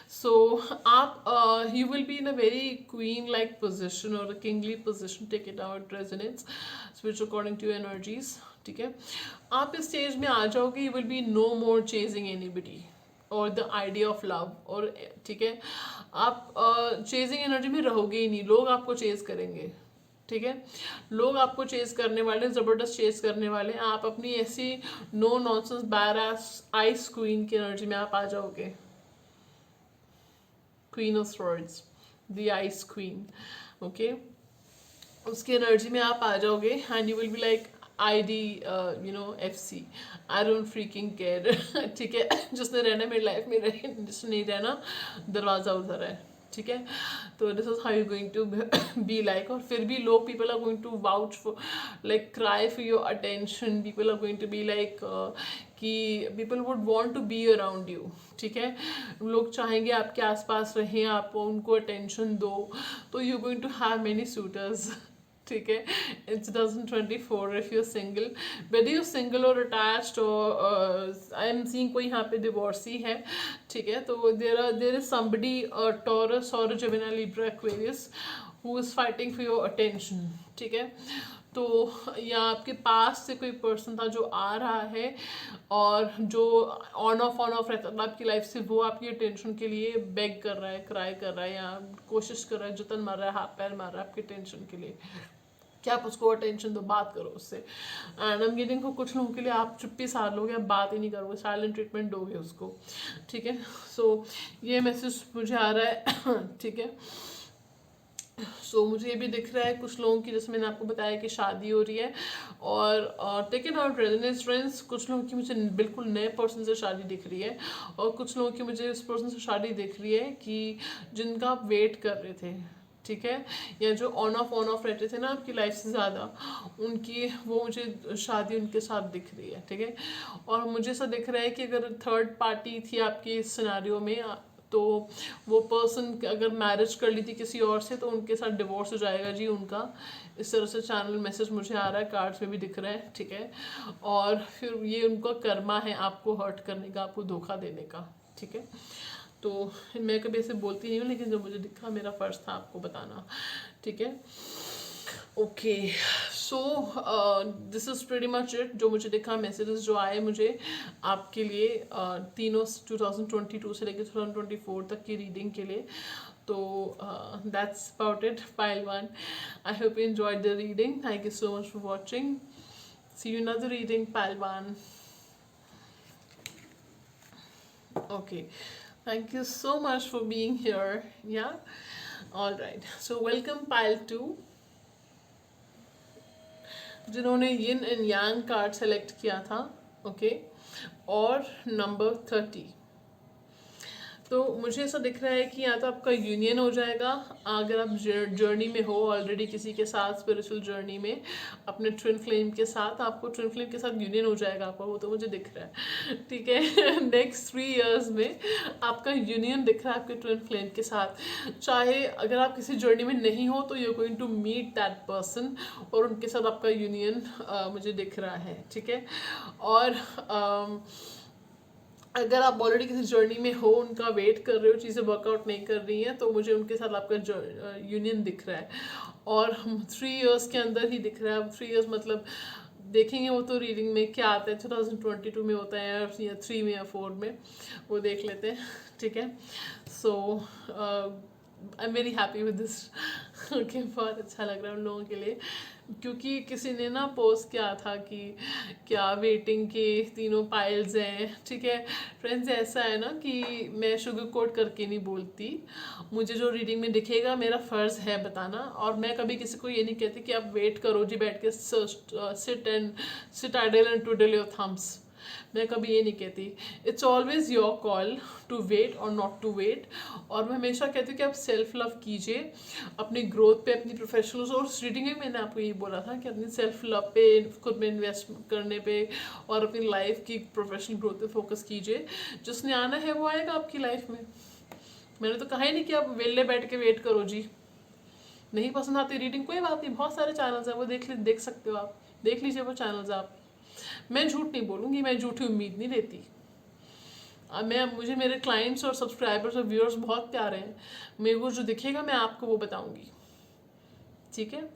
Speaker 1: so you will be in a very queen like position or a kingly position, take it out resonance switch according to your energies, ठीक है। आप इस स्टेज में आ जाओगे, you will be no more chasing anybody or the idea of love, और ठीक है आप चेजिंग एनर्जी में रहोगे ही नहीं, लोग आपको चेज करेंगे, ठीक है। लोग आपको चेज करने वाले, ज़बरदस्त चेज करने वाले, आप अपनी ऐसी नो नॉनसेंस बैर आइस क्वीन की एनर्जी में आप आ जाओगे, queen of swords, the ice queen, okay. उसकी एनर्जी में आप आ जाओगे and you will be like ID FC, I don't freaking care, ठीक है। जिसने रहना मेरी लाइफ में रहे, जिसने नहीं रहना दरवाज़ा उधर है, ठीक है। तो this is how you going to be like. और फिर भी लोग, people are going to vouch for, like cry for your attention, people are going to be like कि people would want to be around you, ठीक है। लोग चाहेंगे आपके आसपास रहें, आप उनको अटेंशन दो, तो you going to have many suitors, ठीक है। In 2024 if you single, whether you single और अटैच्ड, और आई एम सीइंग कोई यहाँ पे डिवोर्सी है, ठीक है। तो देर इज समबडी टॉरस और Gemini Libra Aquarius who is fighting for your attention, ठीक है। तो या आपके पास से कोई पर्सन था जो आ रहा है और जो ऑन ऑफ रहता था आपकी लाइफ से, वो आपकी अटेंशन के लिए बेग कर रहा है, क्राई कर रहा है, या कोशिश कर रहा है, जतन मार रहा है, हाथ पैर मार रहा है आपकी अटेंशन के लिए, क्या आप उसको अटेंशन दो, बात करो उससे। एंड आई एम गेटिंग को कुछ लोगों के लिए आप चुप्पी सार लोगे, आप बात ही नहीं करोगे, साइलेंट ट्रीटमेंट दोगे उसको, ठीक है। सो ये मैसेज मुझे आ रहा है, ठीक है। मुझे ये भी दिख रहा है कुछ लोगों की, जैसे मैंने आपको बताया कि शादी हो रही है, और take it out resonance friends, कुछ लोगों की मुझे बिल्कुल नए पर्सन से शादी दिख रही है, और कुछ लोगों की मुझे उस पर्सन से शादी दिख रही है कि जिनका आप वेट कर रहे थे, ठीक है, या जो ऑन ऑफ रहते थे ना आपकी लाइफ से ज़्यादा, उनकी वो मुझे शादी उनके साथ दिख रही है, ठीक है। और मुझे ऐसा दिख रहा है कि अगर थर्ड पार्टी थी आपके इस सिनेरियो में, तो वो पर्सन अगर मैरिज कर ली थी किसी और से, तो उनके साथ डिवोर्स हो जाएगा जी उनका, इस तरह से चैनल मैसेज मुझे आ रहा है, कार्ड्स में भी दिख रहा है, ठीक है। और फिर ये उनका कर्मा है आपको हर्ट करने का, आपको धोखा देने का, ठीक है। तो मैं कभी ऐसे बोलती नहीं हूँ, लेकिन जो मुझे दिखा मेरा फर्ज था आपको बताना, ठीक है। Okay so this is pretty much it, जो मुझे दिखा, मैसेजेस जो आए मुझे आपके लिए तीनों 2022 से लेकर 2024 तक की रीडिंग के लिए। तो that's about it, pile 1। I hope you enjoyed the reading, thank you so much for watching, see you another reading, pile 1। Okay, thank you so much for being here. Yeah, all right, so welcome pile 2, जिन्होंने yin and yang card select किया था, okay, और number 30। तो मुझे ऐसा दिख रहा है कि या तो आपका यूनियन हो जाएगा, अगर आप जर्नी में हो ऑलरेडी किसी के साथ, स्पिरिचुअल जर्नी में अपने ट्विन फ्लेम के साथ, आपको ट्विन फ्लेम के साथ यूनियन हो जाएगा आपका, वो तो मुझे दिख रहा है, ठीक है। नेक्स्ट 3 इयर्स में आपका यूनियन दिख रहा है आपके ट्विन फ्लेम के साथ। चाहे अगर आप किसी जर्नी में नहीं हो तो you are going to meet that person, और उनके साथ आपका यूनियन मुझे दिख रहा है, ठीक है। और अगर आप ऑलरेडी किसी जर्नी में हो, उनका वेट कर रहे हो, चीज़ें वर्कआउट नहीं कर रही हैं, तो मुझे उनके साथ आपका यूनियन दिख रहा है, और 3 इयर्स के अंदर ही दिख रहा है। अब 3 इयर्स मतलब देखेंगे वो तो रीडिंग में क्या आता है, 2022 में होता है या 3 में या 4 में, वो देख लेते हैं, ठीक है। So I am very happy with this. Okay, बहुत अच्छा लग रहा है उन लोगों के लिए, क्योंकि किसी ने ना पोस्ट किया था कि क्या वेटिंग के तीनों पाइल्स हैं, ठीक है। फ्रेंड्स, ऐसा है ना कि मैं शुगर कोट करके नहीं बोलती, मुझे जो रीडिंग में दिखेगा मेरा फ़र्ज़ है बताना, और मैं कभी किसी को ये नहीं कहती कि आप वेट करो जी बैठ के, sit idle and twiddle your thumbs, मैं कभी ये नहीं कहती। It's always your call to wait और नॉट टू वेट। और मैं हमेशा कहती हूँ कि आप सेल्फ लव कीजिए, अपनी ग्रोथ पे, अपनी प्रोफेशनल, और रीडिंग में मैंने आपको यही बोला था कि अपनी सेल्फ लव पे, खुद में इन्वेस्ट करने पे, और अपनी लाइफ की प्रोफेशनल ग्रोथ पे फोकस कीजिए। जिसने आना है वो आएगा आपकी लाइफ में। मैंने तो कहा ही नहीं कि आप वेले बैठ के वेट करो जी। नहीं पसंद आती रीडिंग, कोई बात नहीं, बहुत सारे चैनल्स हैं, वो देख सकते हो आप, देख लीजिए वो चैनल्स आप। मैं झूठ नहीं बोलूँगी, मैं झूठी उम्मीद नहीं लेती। मुझे मेरे क्लाइंट्स और सब्सक्राइबर्स और व्यूअर्स बहुत प्यारे हैं, मेरे को जो दिखेगा मैं आपको वो बताऊंगी, ठीक है।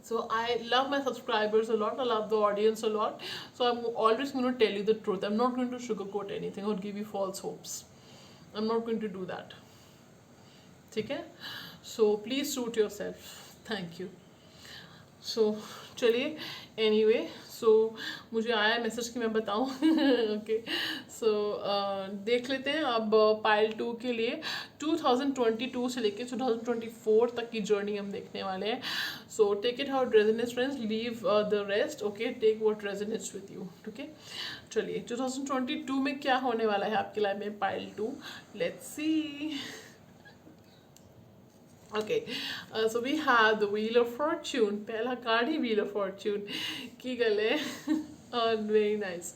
Speaker 1: So I love my subscribers a lot, I love the audience a lot, so I'm always going to tell you the truth. I'm not going to sugarcoat anything or give you false hopes. I'm not going to do that, ठीक है। So please suit yourself. Thank you. सो चलिए, anyway, सो मुझे आया message कि मैं बताऊं। Okay, सो देख लेते हैं अब पाइल 2 के लिए 2022 से लेके 2024 तक की जर्नी हम देखने वाले हैं। So take it how it resonates friends, leave the rest, okay, take what resonates with you, okay. चलिए 2022 में क्या होने वाला है आपकी लाइफ में, pile 2, let's see. Okay, so we have the Wheel of Fortune. पहला card he Wheel of Fortune की गले और very nice.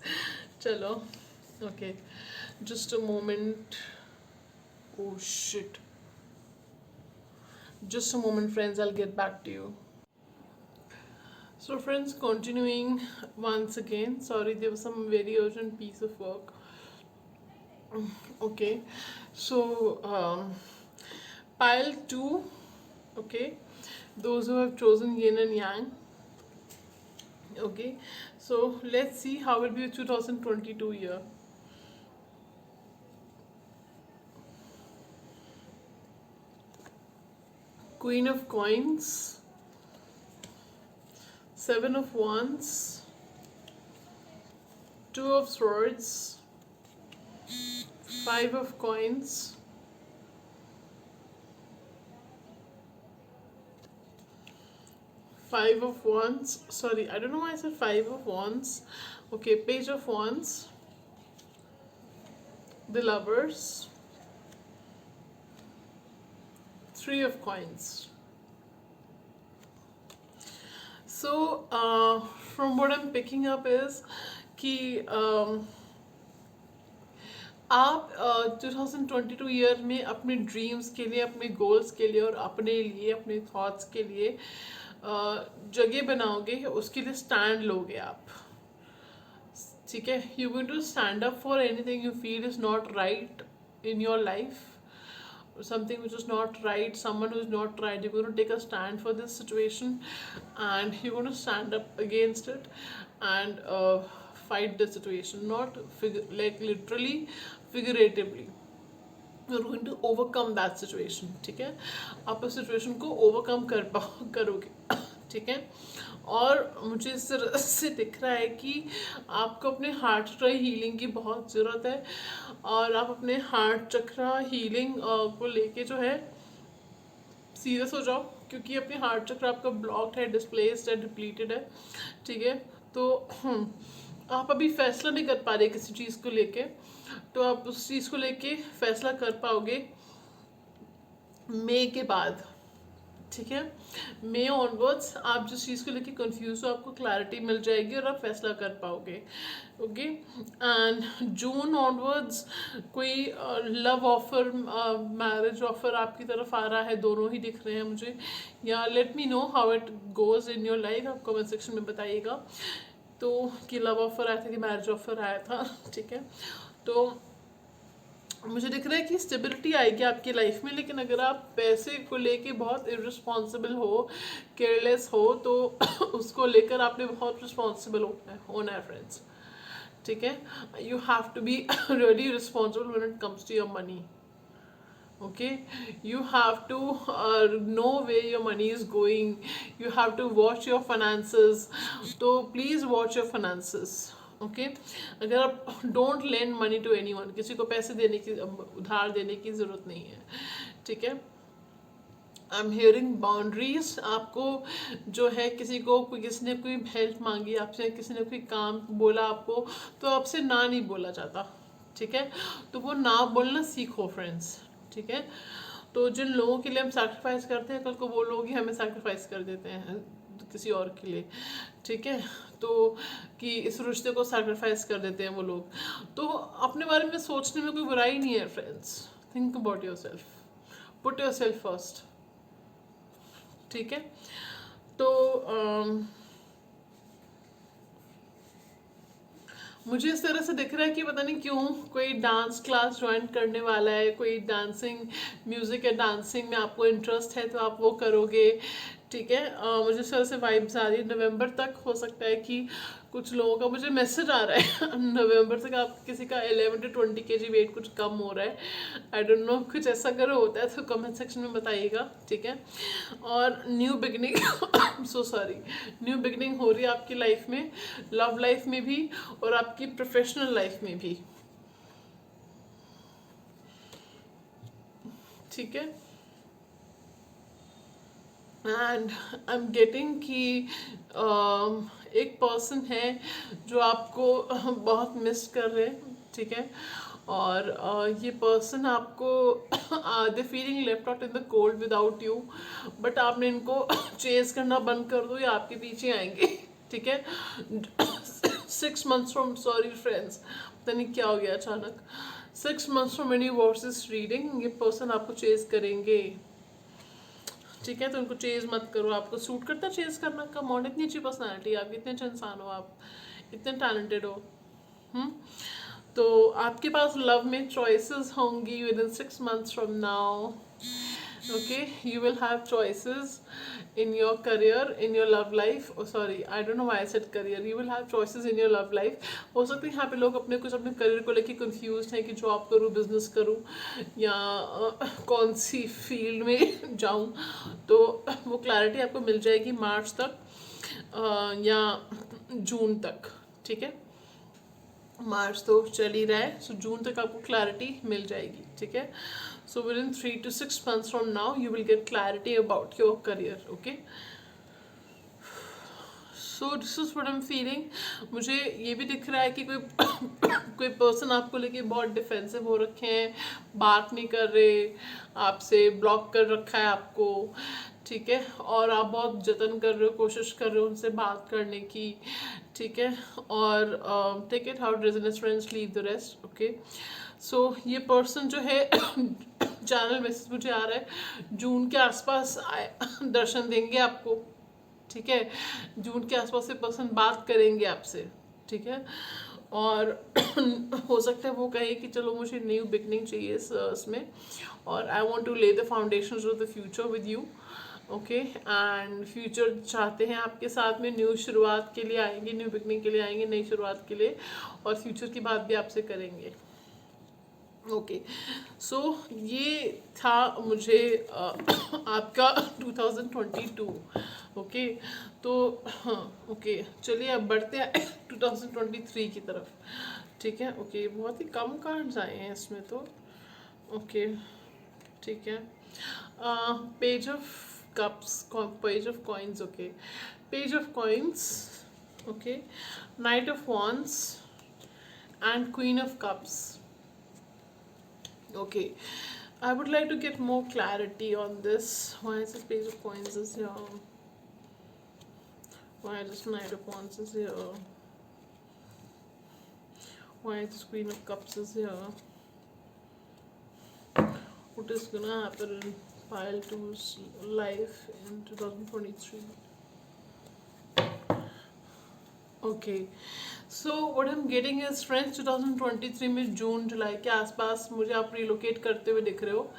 Speaker 1: चलो, okay, just a moment. Oh shit. Just a moment, friends. I'll get back to you. So, friends, continuing once again. Sorry, there was some very urgent piece of work. Okay, so. Pile 2, okay, those who have chosen yin and yang, okay, so let's see how it will be 2022 year. Queen of Coins, 7 of Wands, 2 of Swords, 5 of Coins, 5 of Wands, sorry, I don't know why I said 5 of Wands, okay, Page of Wands, the Lovers, 3 of Coins. So from what I'm picking up is कि आप 2022 year में अपने dreams के लिए, अपने goals के लिए, और अपने लिए, अपने थॉट्स के लिए जगह बनाओगे, उसके लिए स्टैंड लोगे आप, ठीक है। You going to stand up for anything you feel is not right in your life, something which is not right, someone who is not right, you're going to take a stand for this situation, and you're going to stand up against it and fight the situation, not like literally, figuratively. You're going to overcome that situation, ठीक है। आप उस situation को overcome करोगे, ठीक है। और मुझे इस तरह से दिख रहा है कि आपको अपने हार्ट चक्र हीलिंग की बहुत ज़रूरत है, और आप अपने हार्ट चक्र हीलिंग को लेके जो है सीरियस हो जाओ, क्योंकि अपने हार्ट चक्र आपका ब्लॉक्ड है, डिस्प्लेस्ड है, डिप्लीटेड है, ठीक है। तो आप अभी फैसला नहीं कर पा रहे किसी चीज़ को लेके, तो आप उस चीज़ को लेके फैसला कर पाओगे मई के बाद, ठीक है। मई ऑनवर्ड्स आप जिस चीज़ को लेके कंफ्यूज हो आपको क्लैरिटी मिल जाएगी और आप फैसला कर पाओगे, ओके। एंड जून ऑनवर्ड्स कोई लव ऑफर, मैरिज ऑफर आपकी तरफ आ रहा है, दोनों ही दिख रहे हैं मुझे। या let me know how it goes in your life, आप कमेंट सेक्शन में बताइएगा तो कि लव ऑफर आया था कि मैरिज ऑफर आया था, ठीक है। तो मुझे दिख रहा है कि स्टेबिलिटी आएगी आपकी लाइफ में, लेकिन अगर आप पैसे को लेके बहुत इररिस्पॉन्सिबल हो, केयरलेस हो, तो उसको लेकर आपने बहुत रिस्पॉन्सिबल होना है फ्रेंड्स, ठीक है। You have to be really responsible when it comes to your money, okay, you have to know where your money is going, you have to watch your finances, तो please watch your finances, okay। अगर आप don't lend money to anyone, किसी को पैसे देने की, उधार देने की ज़रूरत नहीं है, ठीक है। आई एम हियरिंग बाउंड्रीज, आपको जो है किसी ने कोई हेल्प मांगी आपसे, किसी ने कोई काम बोला आपको, तो आपसे ना नहीं बोला जाता, ठीक है। तो वो ना बोलना सीखो फ्रेंड्स, ठीक है। तो जिन लोगों के लिए हम सैक्रिफाइस करते हैं, कल को वो लोग ही हमें सैक्रिफाइस कर देते हैं किसी और के लिए, ठीक है। तो कि इस रिश्ते को सैक्रिफाइस कर देते हैं वो लोग। तो अपने बारे में सोचने में कोई बुराई नहीं है friends, think about your self, put your self first, ठीक है। तो मुझे इस तरह से दिख रहा है कि पता नहीं क्यों कोई डांस क्लास ज्वाइन करने वाला है, कोई डांसिंग, म्यूज़िक या डांसिंग में आपको इंटरेस्ट है तो आप वो करोगे, ठीक है। मुझे इस तरह से वाइब्स आ रही है। नवंबर तक हो सकता है कि कुछ लोगों का, मुझे मैसेज आ रहा है नवंबर तक आप किसी का 11 to 20 kg वेट कुछ कम हो रहा है, आई डोंट नो, कुछ ऐसा अगर होता है तो कमेंट सेक्शन में बताइएगा, ठीक है। और new beginning so sorry, new beginning हो रही है आपकी लाइफ में, लव लाइफ में भी और आपकी प्रोफेशनल लाइफ में भी, ठीक है। एंड आई एम गेटिंग कि एक पर्सन है जो आपको बहुत मिस कर रहे हैं, ठीक है। और ये पर्सन आपको दे feeling left out in the cold without you, but आपने इनको चेज करना बंद कर दो, ये आपके पीछे आएंगे, ठीक है। 6 months फ्रॉम, सॉरी फ्रेंड्स, पता नहीं क्या हो गया अचानक, 6 months from any versus reading, ये पर्सन आपको चेज करेंगे, ठीक है। तो उनको चेज मत करो, आपको सूट करता चेज करना, कम ऑन, इतनी अच्छी पर्सनालिटी आप, इतने अच्छे इंसान हो आप, इतने टैलेंटेड हो, हम्म। तो आपके पास लव में चॉइसेस होंगी with in 6 months from now, okay, you will have choices in your career, in your love life, oh sorry, I don't know why I said career, you will have choices in your love life। हो सकता है यहाँ पे लोग अपने career को लेके confuse हैं कि जॉब करूँ, बिजनेस करूँ, या कौन सी फील्ड में जाऊँ, तो वो क्लैरिटी आपको मिल जाएगी मार्च तक या जून तक, ठीक है। मार्च तो चल ही रहा है, सो जून तक आपको क्लैरिटी मिल जाएगी, ठीक है। So with in 3 to 6 months from now you will get clarity about your career, okay. So this is what I am feeling. मुझे ये भी दिख रहा है कि कोई पर्सन आपको लेके बहुत डिफेंसिव हो रखे हैं, बात नहीं कर रहे आपसे, ब्लॉक कर रखा है आपको, ठीक है। और आप बहुत जतन कर रहे हो, कोशिश कर रहे हो उनसे बात करने की, ठीक है। और take it how it resonates friends, leave the rest, okay. So ये पर्सन जो है चैनल मैसेज मुझे आ रहा है जून के आसपास दर्शन देंगे आपको, ठीक है। जून के आसपास से पर्सन बात करेंगे आपसे, ठीक है। और हो सकता है वो कहे कि चलो मुझे न्यू बिगनिंग चाहिए इसमें, और आई वांट टू ले the foundations of the future with you, okay. And future चाहते हैं आपके साथ में, न्यू शुरुआत के लिए आएंगे, न्यू बिगनिंग के लिए आएंगे, नई शुरुआत के लिए, और फ्यूचर की बात भी आपसे करेंगे, ओके। सो ये था मुझे आपका 2022, ओके। तो हाँ, ओके, चलिए अब बढ़ते हैं 2023 की तरफ, ठीक है, ओके। बहुत ही कम कार्ड्स आए हैं इसमें तो, ओके, ठीक है। Page of cups, page of coins, okay, page of coins, okay, night of wands and queen of cups, Okay, I would like to get more clarity on this. Why is this page of coins is here? Why is this knight of wands is here? Why is this queen of cups is here? What is gonna happen in pile two's life in 2023? Okay, so what I'm getting is friends 2023 में जून जुलाई के आसपास मुझे आप relocate करते हुए दिख रहे हो.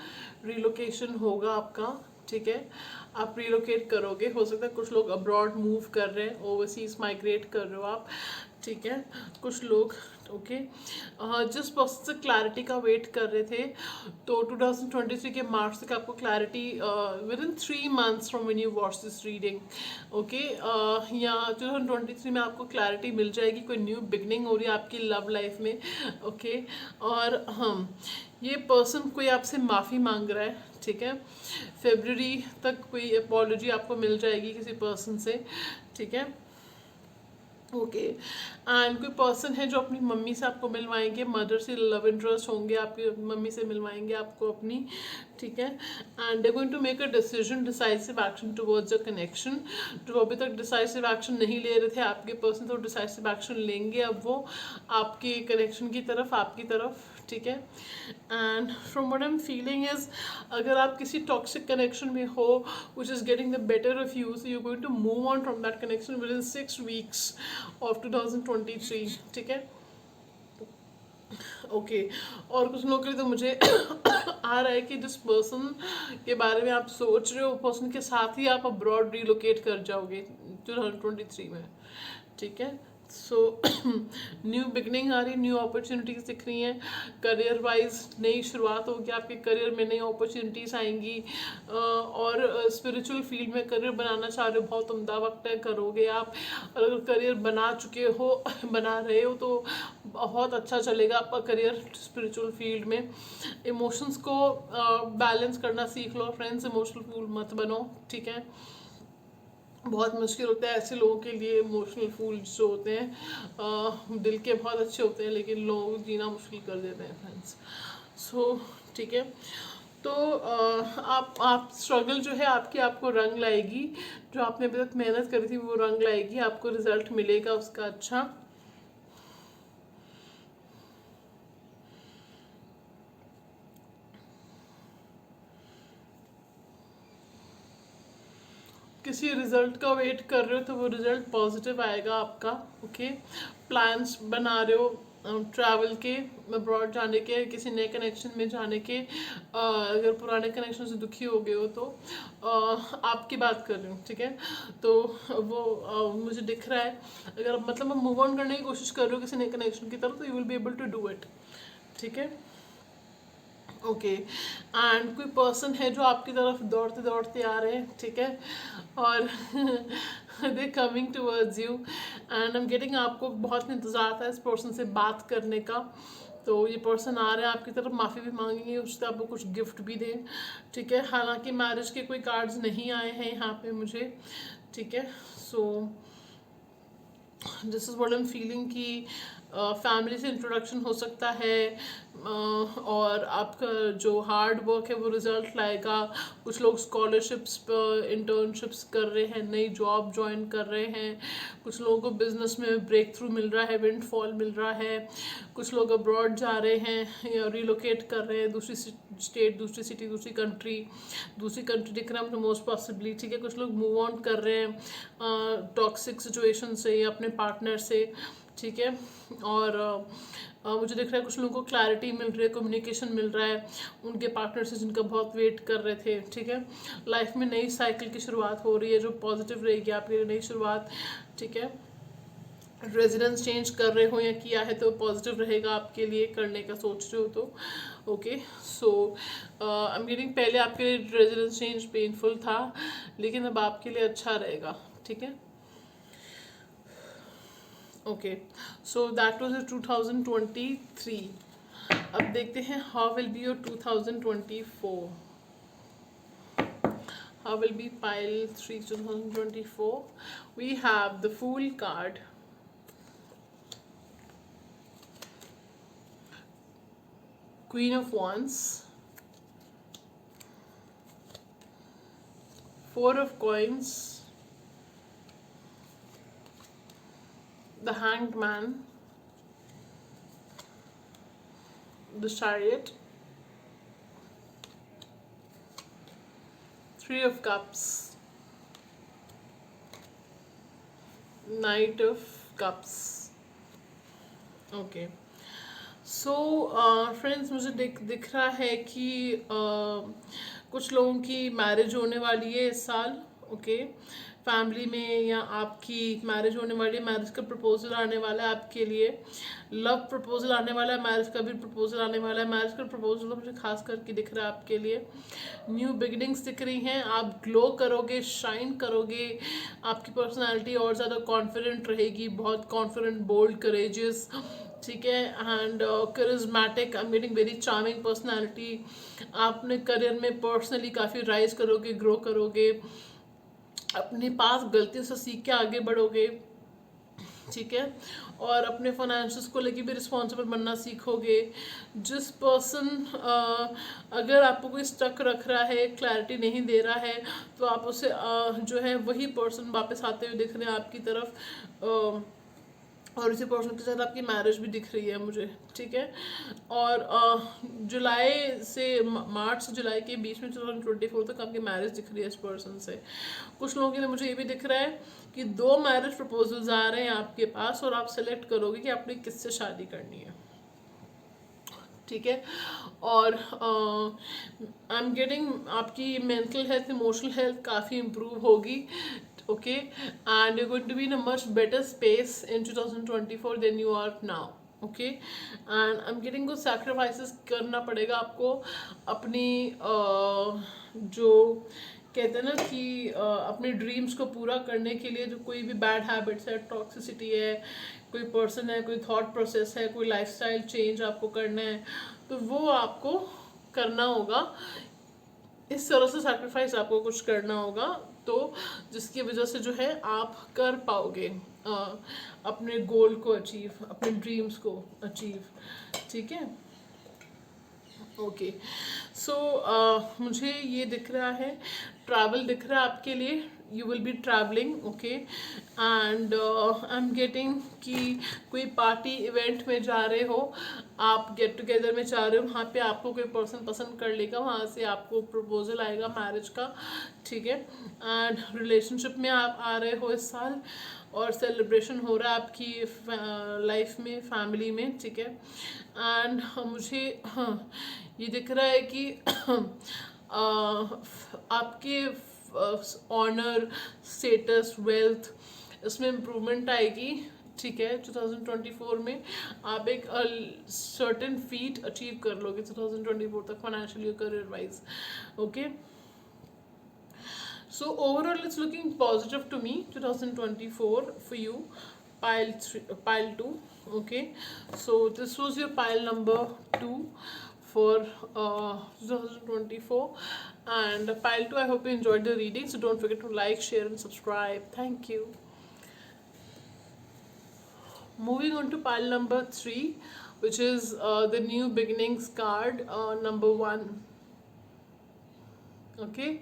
Speaker 1: रिलोकेशन होगा आपका, ठीक है. आप रिलोकेट करोगे, हो सकता है कुछ लोग अब्रॉड मूव कर रहे हैं, ओवरसीज माइग्रेट कर रहे हो आप, ठीक है. कुछ लोग ओके जिस पर्सन से क्लैरिटी का वेट कर रहे थे, तो 2023 के मार्च तक आपको clarity with in 3 months from when you watch this reading. Okay, या 2023 में आपको क्लैरिटी मिल जाएगी, कोई न्यू बिगनिंग हो रही है आपकी लव लाइफ में. ओके, और हम ये पर्सन कोई आपसे माफ़ी मांग रहा है, ठीक है. फेब्रुअरी तक कोई अपॉलॉजी आपको मिल जाएगी किसी पर्सन से, ठीक है. ओके, एंड कोई पर्सन है जो अपनी मम्मी से आपको मिलवाएंगे, मदर से लव इंटरेस्ट होंगे, आपकी मम्मी से मिलवाएंगे आपको अपनी, ठीक है. And they going to make a decision, decisive action towards a connection. जो अभी तक डिसाइसिव एक्शन नहीं ले रहे थे आपके पर्सन, तो डिसाइसिव एक्शन लेंगे अब वो आपके कनेक्शन की तरफ, आपकी तरफ, ठीक है. And from what I am feeling is, अगर आप किसी टॉक्सिक कनेक्शन में हो which is getting the better of you, so you going to move on from that connection within 6 weeks of 2023, ठीक है. ओके, और कुछ लोगों के लिए तो मुझे आ रहा है कि जिस पर्सन के बारे में आप सोच रहे हो, पर्सन के साथ ही आप अब्रॉड रिलोकेट कर जाओगे 2023 में, ठीक है. सो न्यू बिगनिंग आ रही है, न्यू अपॉर्चुनिटीज दिख रही हैं. करियर वाइज नई शुरुआत होगी, आपके करियर में नई अपॉर्चुनिटीज आएंगी. और स्पिरिचुअल फील्ड में करियर बनाना चाह रहे हो, बहुत उम्दा वक्त है, करोगे आप. और अगर करियर बना चुके हो बना रहे हो, तो बहुत अच्छा चलेगा आपका करियर स्पिरिचुअल फील्ड में. इमोशंस को बैलेंस करना सीख लो फ्रेंड्स, इमोशनल फूल मत बनो, ठीक है. बहुत मुश्किल होता है ऐसे लोगों के लिए. इमोशनल फूल्स जो होते हैं दिल के बहुत अच्छे होते हैं, लेकिन लोग जीना मुश्किल कर देते हैं फ्रेंड्स. सो ठीक है, तो आप स्ट्रगल जो है आपकी आपको रंग लाएगी. जो आपने अभी तक मेहनत करी थी वो रंग लाएगी, आपको रिजल्ट मिलेगा उसका अच्छा. किसी रिजल्ट का वेट कर रहे हो तो वो रिजल्ट पॉजिटिव आएगा आपका. ओके, प्लान्स बना रहे हो ट्रैवल के, अब्रॉड जाने के, किसी नए कनेक्शन में जाने के. अगर पुराने कनेक्शन से दुखी हो गए हो तो आपकी बात कर रही हूँ, ठीक है. तो वो मुझे दिख रहा है, अगर मतलब आप मूव ऑन करने की कोशिश कर रहे हो किसी नए कनेक्शन की तरफ, तो you will be able to do it, ठीक है. ओके, एंड कोई पर्सन है जो आपकी तरफ दौड़ते दौड़ते आ रहे हैं, ठीक है. और they coming towards you, and I am getting आपको बहुत इंतज़ार था इस पर्सन से बात करने का. तो ये पर्सन आ रहे हैं आपकी तरफ, माफ़ी भी मांगेंगे, उससे आपको कुछ गिफ्ट भी दें, ठीक है. हालांकि मैरिज के कोई कार्ड्स नहीं आए हैं यहाँ पे मुझे, ठीक है. So this is what I am feeling कि फैमिली से इंट्रोडक्शन हो सकता है. और आपका जो हार्ड वर्क है वो रिजल्ट लाएगा. कुछ लोग स्कॉलरशिप्स पर इंटर्नशिप्स कर रहे हैं, नई जॉब ज्वाइन कर रहे हैं. कुछ लोगों को बिजनेस में ब्रेक थ्रू मिल रहा है, विंडफॉल मिल रहा है. कुछ लोग अब्रॉड जा रहे हैं या रिलोकेट कर रहे हैं, दूसरी स्टेट, दूसरी सिटी, दूसरी कंट्री दिख रहा है मुझे मोस्ट पॉसिबली, ठीक है. कुछ लोग मूव ऑन कर रहे हैं टॉक्सिक सिचुएशन से या अपने पार्टनर से, ठीक है. और मुझे दिख रहा है कुछ लोगों को क्लैरिटी मिल रही है, कम्युनिकेशन मिल रहा है उनके पार्टनर से जिनका बहुत वेट कर रहे थे, ठीक है. लाइफ में नई साइकिल की शुरुआत हो रही है जो पॉजिटिव रहेगी आपके लिए, नई शुरुआत, ठीक है. रेजिडेंस चेंज कर रहे हो या किया है तो पॉजिटिव रहेगा आपके लिए, करने का सोच रहे हो तो. Okay, so I am getting, पहले आपके लिए रेजिडेंस चेंज पेनफुल था, लेकिन अब आपके लिए अच्छा रहेगा, ठीक है. Okay, so that was 2023. अब देखते हैं how will be your 2024. How will be pile 3 2024. We have the Fool card, Queen of Wands, Four of Coins, the Hanged Man, the Chariot, Three of Cups, Knight of Cups. Okay so friends, मुझे दिख रहा है कि कुछ लोगों की marriage होने वाली है इस साल. ओके फैमिली में या आपकी मैरिज होने वाली है, मैरिज का प्रपोजल आने वाला है आपके लिए, लव प्रपोजल आने वाला है, मैरिज का भी प्रपोजल आने वाला है. मैरिज का प्रपोजल तो मुझे खास करके दिख रहा है आपके लिए. न्यू बिगिनिंग्स दिख रही हैं, आप ग्लो करोगे, शाइन करोगे, आपकी पर्सनालिटी और ज़्यादा कॉन्फिडेंट रहेगी, बहुत कॉन्फिडेंट, बोल्ड, करेजियस, ठीक है, and charismatic. I am getting very charming personality. आपने करियर में पर्सनली काफ़ी राइज करोगे, ग्रो करोगे, अपने पास गलतियों से सीख के आगे बढ़ोगे, ठीक है, और अपने फाइनेंशियल्स को लेके भी रिस्पॉन्सिबल बनना सीखोगे. जिस पर्सन अगर आपको कोई स्टक रख रहा है, क्लैरिटी नहीं दे रहा है, तो आप उसे जो है वही पर्सन वापस आते हुए दिख रहे हैं आपकी तरफ, और इसी पर्सन के साथ आपकी मैरिज भी दिख रही है मुझे, ठीक है. और जुलाई से मार्च से जुलाई के बीच में 2024 तक आपकी मैरिज दिख रही है इस पर्सन से. कुछ लोगों के लिए मुझे ये भी दिख रहा है कि 2 मैरिज प्रपोजल्स आ रहे हैं आपके पास, और आप सेलेक्ट करोगे कि आपने किससे शादी करनी है, ठीक है. और आई एम गेटिंग आपकी मेंटल हेल्थ, इमोशनल हेल्थ काफ़ी इम्प्रूव होगी. Okay, and you're going to be in a much better space in 2024 than you are now. Okay, and I'm getting कुछ sacrifices करना पड़ेगा आपको अपनी जो कहते हैं ना कि अपने ड्रीम्स को पूरा करने के लिए. जो कोई भी बैड हैबिट्स है, टॉक्सिसिटी है, कोई पर्सन है, कोई थॉट प्रोसेस है, कोई लाइफस्टाइल चेंज आपको करना है, तो वो आपको करना होगा. इस तरह से सैक्रिफाइस आपको कुछ करना होगा, तो जिसकी वजह से जो है आप कर पाओगे अपने गोल को अचीव, अपने ड्रीम्स को अचीव, ठीक है. ओके सो मुझे ये दिख रहा है, ट्रैवल दिख रहा है आपके लिए. You will be travelling. Okay and I am getting कि कोई पार्टी इवेंट में जा रहे हो, आप गेट टुगेदर में जा रहे हो, वहाँ पे आपको कोई पर्सन पसंद कर लेगा, वहाँ से आपको प्रपोजल आएगा मैरिज का, ठीक है. एंड रिलेशनशिप में आप आ रहे हो इस साल, और सेलिब्रेशन हो रहा है आपकी लाइफ में, फैमिली में, ठीक है. एंड मुझे ये दिख रहा है कि आपके ऑनर, स्टेटस, वेल्थ, इसमें इम्प्रूवमेंट आएगी, ठीक है. 2024 में आप एक सर्टेन फीट अचीव कर लोगे 2024 तक, financially, career wise. Okay so overall it's looking positive to me 2024 for you. Pile 2. Okay, so this was your pile number 2 for 2024, and pile 2, I hope you enjoyed the reading. So don't forget to like, share and subscribe. Thank you. Moving on to pile number 3, which is the new beginnings card, number 1. Okay,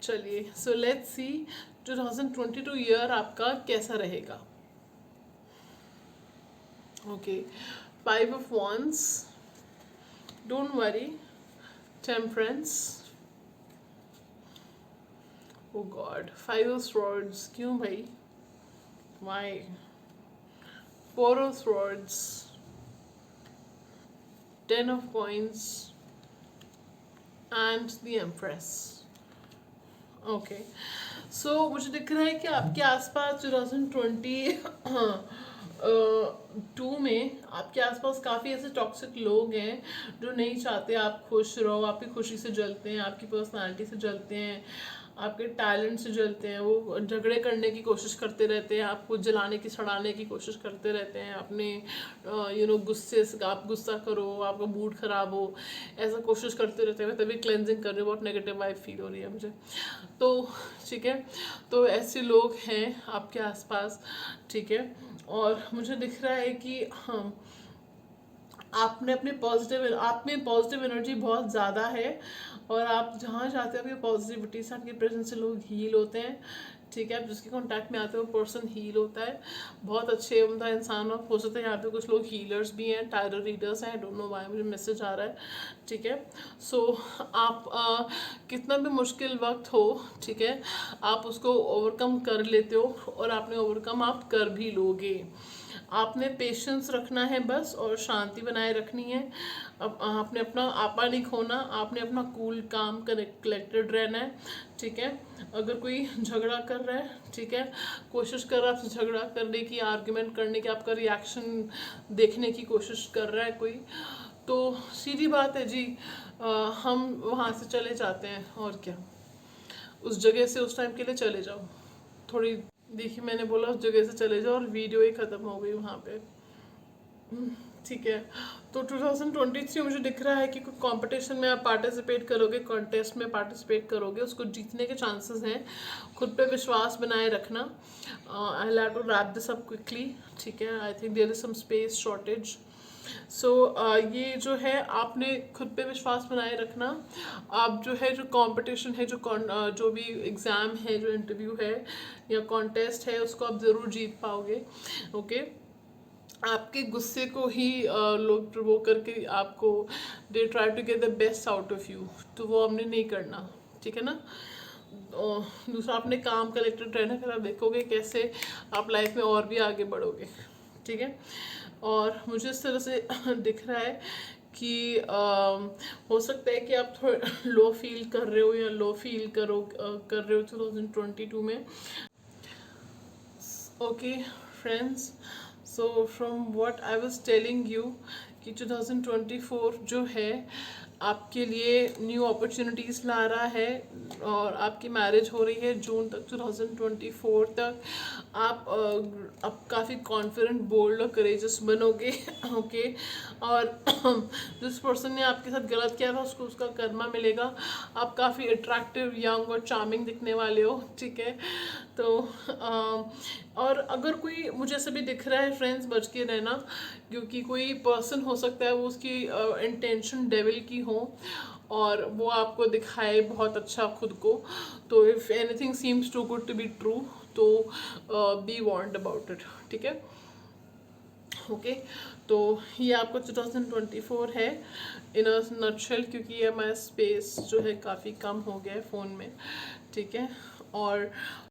Speaker 1: चलिए, so let's see 2022 year आपका कैसा रहेगा. Okay, 5 of Wands, don't worry, Temperance, oh God, 5 of Swords, क्यों भाई, why, 4 of Swords, 10 of Coins and the Empress. Okay, so मुझे दिख रहा है कि आपके आसपास 2022 में आपके आसपास काफ़ी ऐसे टॉक्सिक लोग हैं जो नहीं चाहते आप खुश रहो, आपकी खुशी से जलते हैं, आपकी पर्सनालिटी से जलते हैं, आपके टैलेंट से जलते हैं. वो झगड़े करने की कोशिश करते रहते हैं, आपको जलाने की, सड़ाने की कोशिश करते रहते हैं, अपने गुस्से से, आप गुस्सा करो, आपका मूड ख़राब हो, ऐसा कोशिश करते रहते हैं. मैं तभी क्लेंजिंग कर रही हूँ, बहुत नेगेटिव वाइब फील हो रही है मुझे, तो ठीक है. तो ऐसे लोग हैं आपके आसपास, ठीक है. और मुझे दिख रहा है कि हाँ, आप में पॉजिटिव एनर्जी बहुत ज़्यादा है, और आप जहाँ जाते हो आपकी पॉजिटिविटी से, आपकी प्रेजेंस से लोग हील होते हैं। ठीक है, आप जिसके कांटेक्ट में आते हो पर्सन हील होता है। बहुत अच्छे उम्दा इंसान हो सकते हैं। यहाँ पे कुछ लोग हीलर्स भी हैं, टायरो रीडर्स हैं। आई डोंट नो व्हाई मुझे मैसेज आ रहा है। ठीक है, सो आप कितना भी मुश्किल वक्त हो, ठीक है, आप उसको ओवरकम कर लेते हो, और आपने ओवरकम आप कर भी लोगे। आपने पेशेंस रखना है बस, और शांति बनाए रखनी है। अब आपने अपना आपा नहीं खोना, आपने अपना कूल काम कलेक्टेड रहना है। ठीक है, अगर कोई झगड़ा कर रहा है, ठीक है, कोशिश कर रहा है आपसे झगड़ा करने की, आर्ग्यूमेंट करने की, आपका रिएक्शन देखने की कोशिश कर रहा है कोई, तो सीधी बात है जी, हम वहाँ से चले जाते हैं। और क्या, उस जगह से उस टाइम के लिए चले जाओ। थोड़ी, देखिए मैंने बोला उस जगह से चले जाओ, और वीडियो ही ख़त्म हो गई वहाँ पे। ठीक है, तो 2023 मुझे दिख रहा है कि कोई कंपटीशन में आप पार्टिसिपेट करोगे, कॉन्टेस्ट में पार्टिसिपेट करोगे, उसको जीतने के चांसेस हैं। खुद पे विश्वास बनाए रखना। I have to wrap this up quickly. ठीक है, I think there is some space shortage. So ये जो है, आपने खुद पे विश्वास बनाए रखना। आप जो है, जो कंपटीशन है, जो भी एग्ज़ाम है, जो इंटरव्यू है या कॉन्टेस्ट है, उसको आप ज़रूर जीत पाओगे। ओके, आपके गुस्से को ही लोग प्रोवोक करके आपको, they try to get the best out of you, तो वो हमने नहीं करना। ठीक है ना। और दूसरा, आपने काम कलेक्टेड रहना, फिर आप देखोगे कैसे आप लाइफ में और भी आगे बढ़ोगे। ठीक है, और मुझे इस तरह से दिख रहा है कि हो सकता है कि आप थोड़ा लो फील कर रहे हो, या लो फील कर रहे हो 2022 में। Okay friends, so from what I was telling you कि 2024 जो है आपके लिए न्यू अपॉर्चुनिटीज़ ला रहा है, और आपकी मैरिज हो रही है जून तक, 2024 तक। आप काफ़ी कॉन्फिडेंट, बोल्ड और करेजस बनोगे। ओके, और जिस पर्सन ने आपके साथ गलत किया था उसको उसका कर्मा मिलेगा। आप काफ़ी अट्रैक्टिव, यंग और चार्मिंग दिखने वाले हो। ठीक है, तो और अगर कोई मुझे ऐसे भी दिख रहा है फ्रेंड्स, बच के रहना, क्योंकि कोई पर्सन हो सकता है वो उसकी इंटेंशन डेविल की हो, और वो आपको दिखाए बहुत अच्छा खुद को। तो if anything seems too good to be true, तो बी वार्न्ड अबाउट इट। ठीक है, ओके, तो ये आपको 2024 है इन अ नटशेल, क्योंकि ये हमारा स्पेस जो है काफ़ी कम हो गया है फ़ोन में। ठीक है, और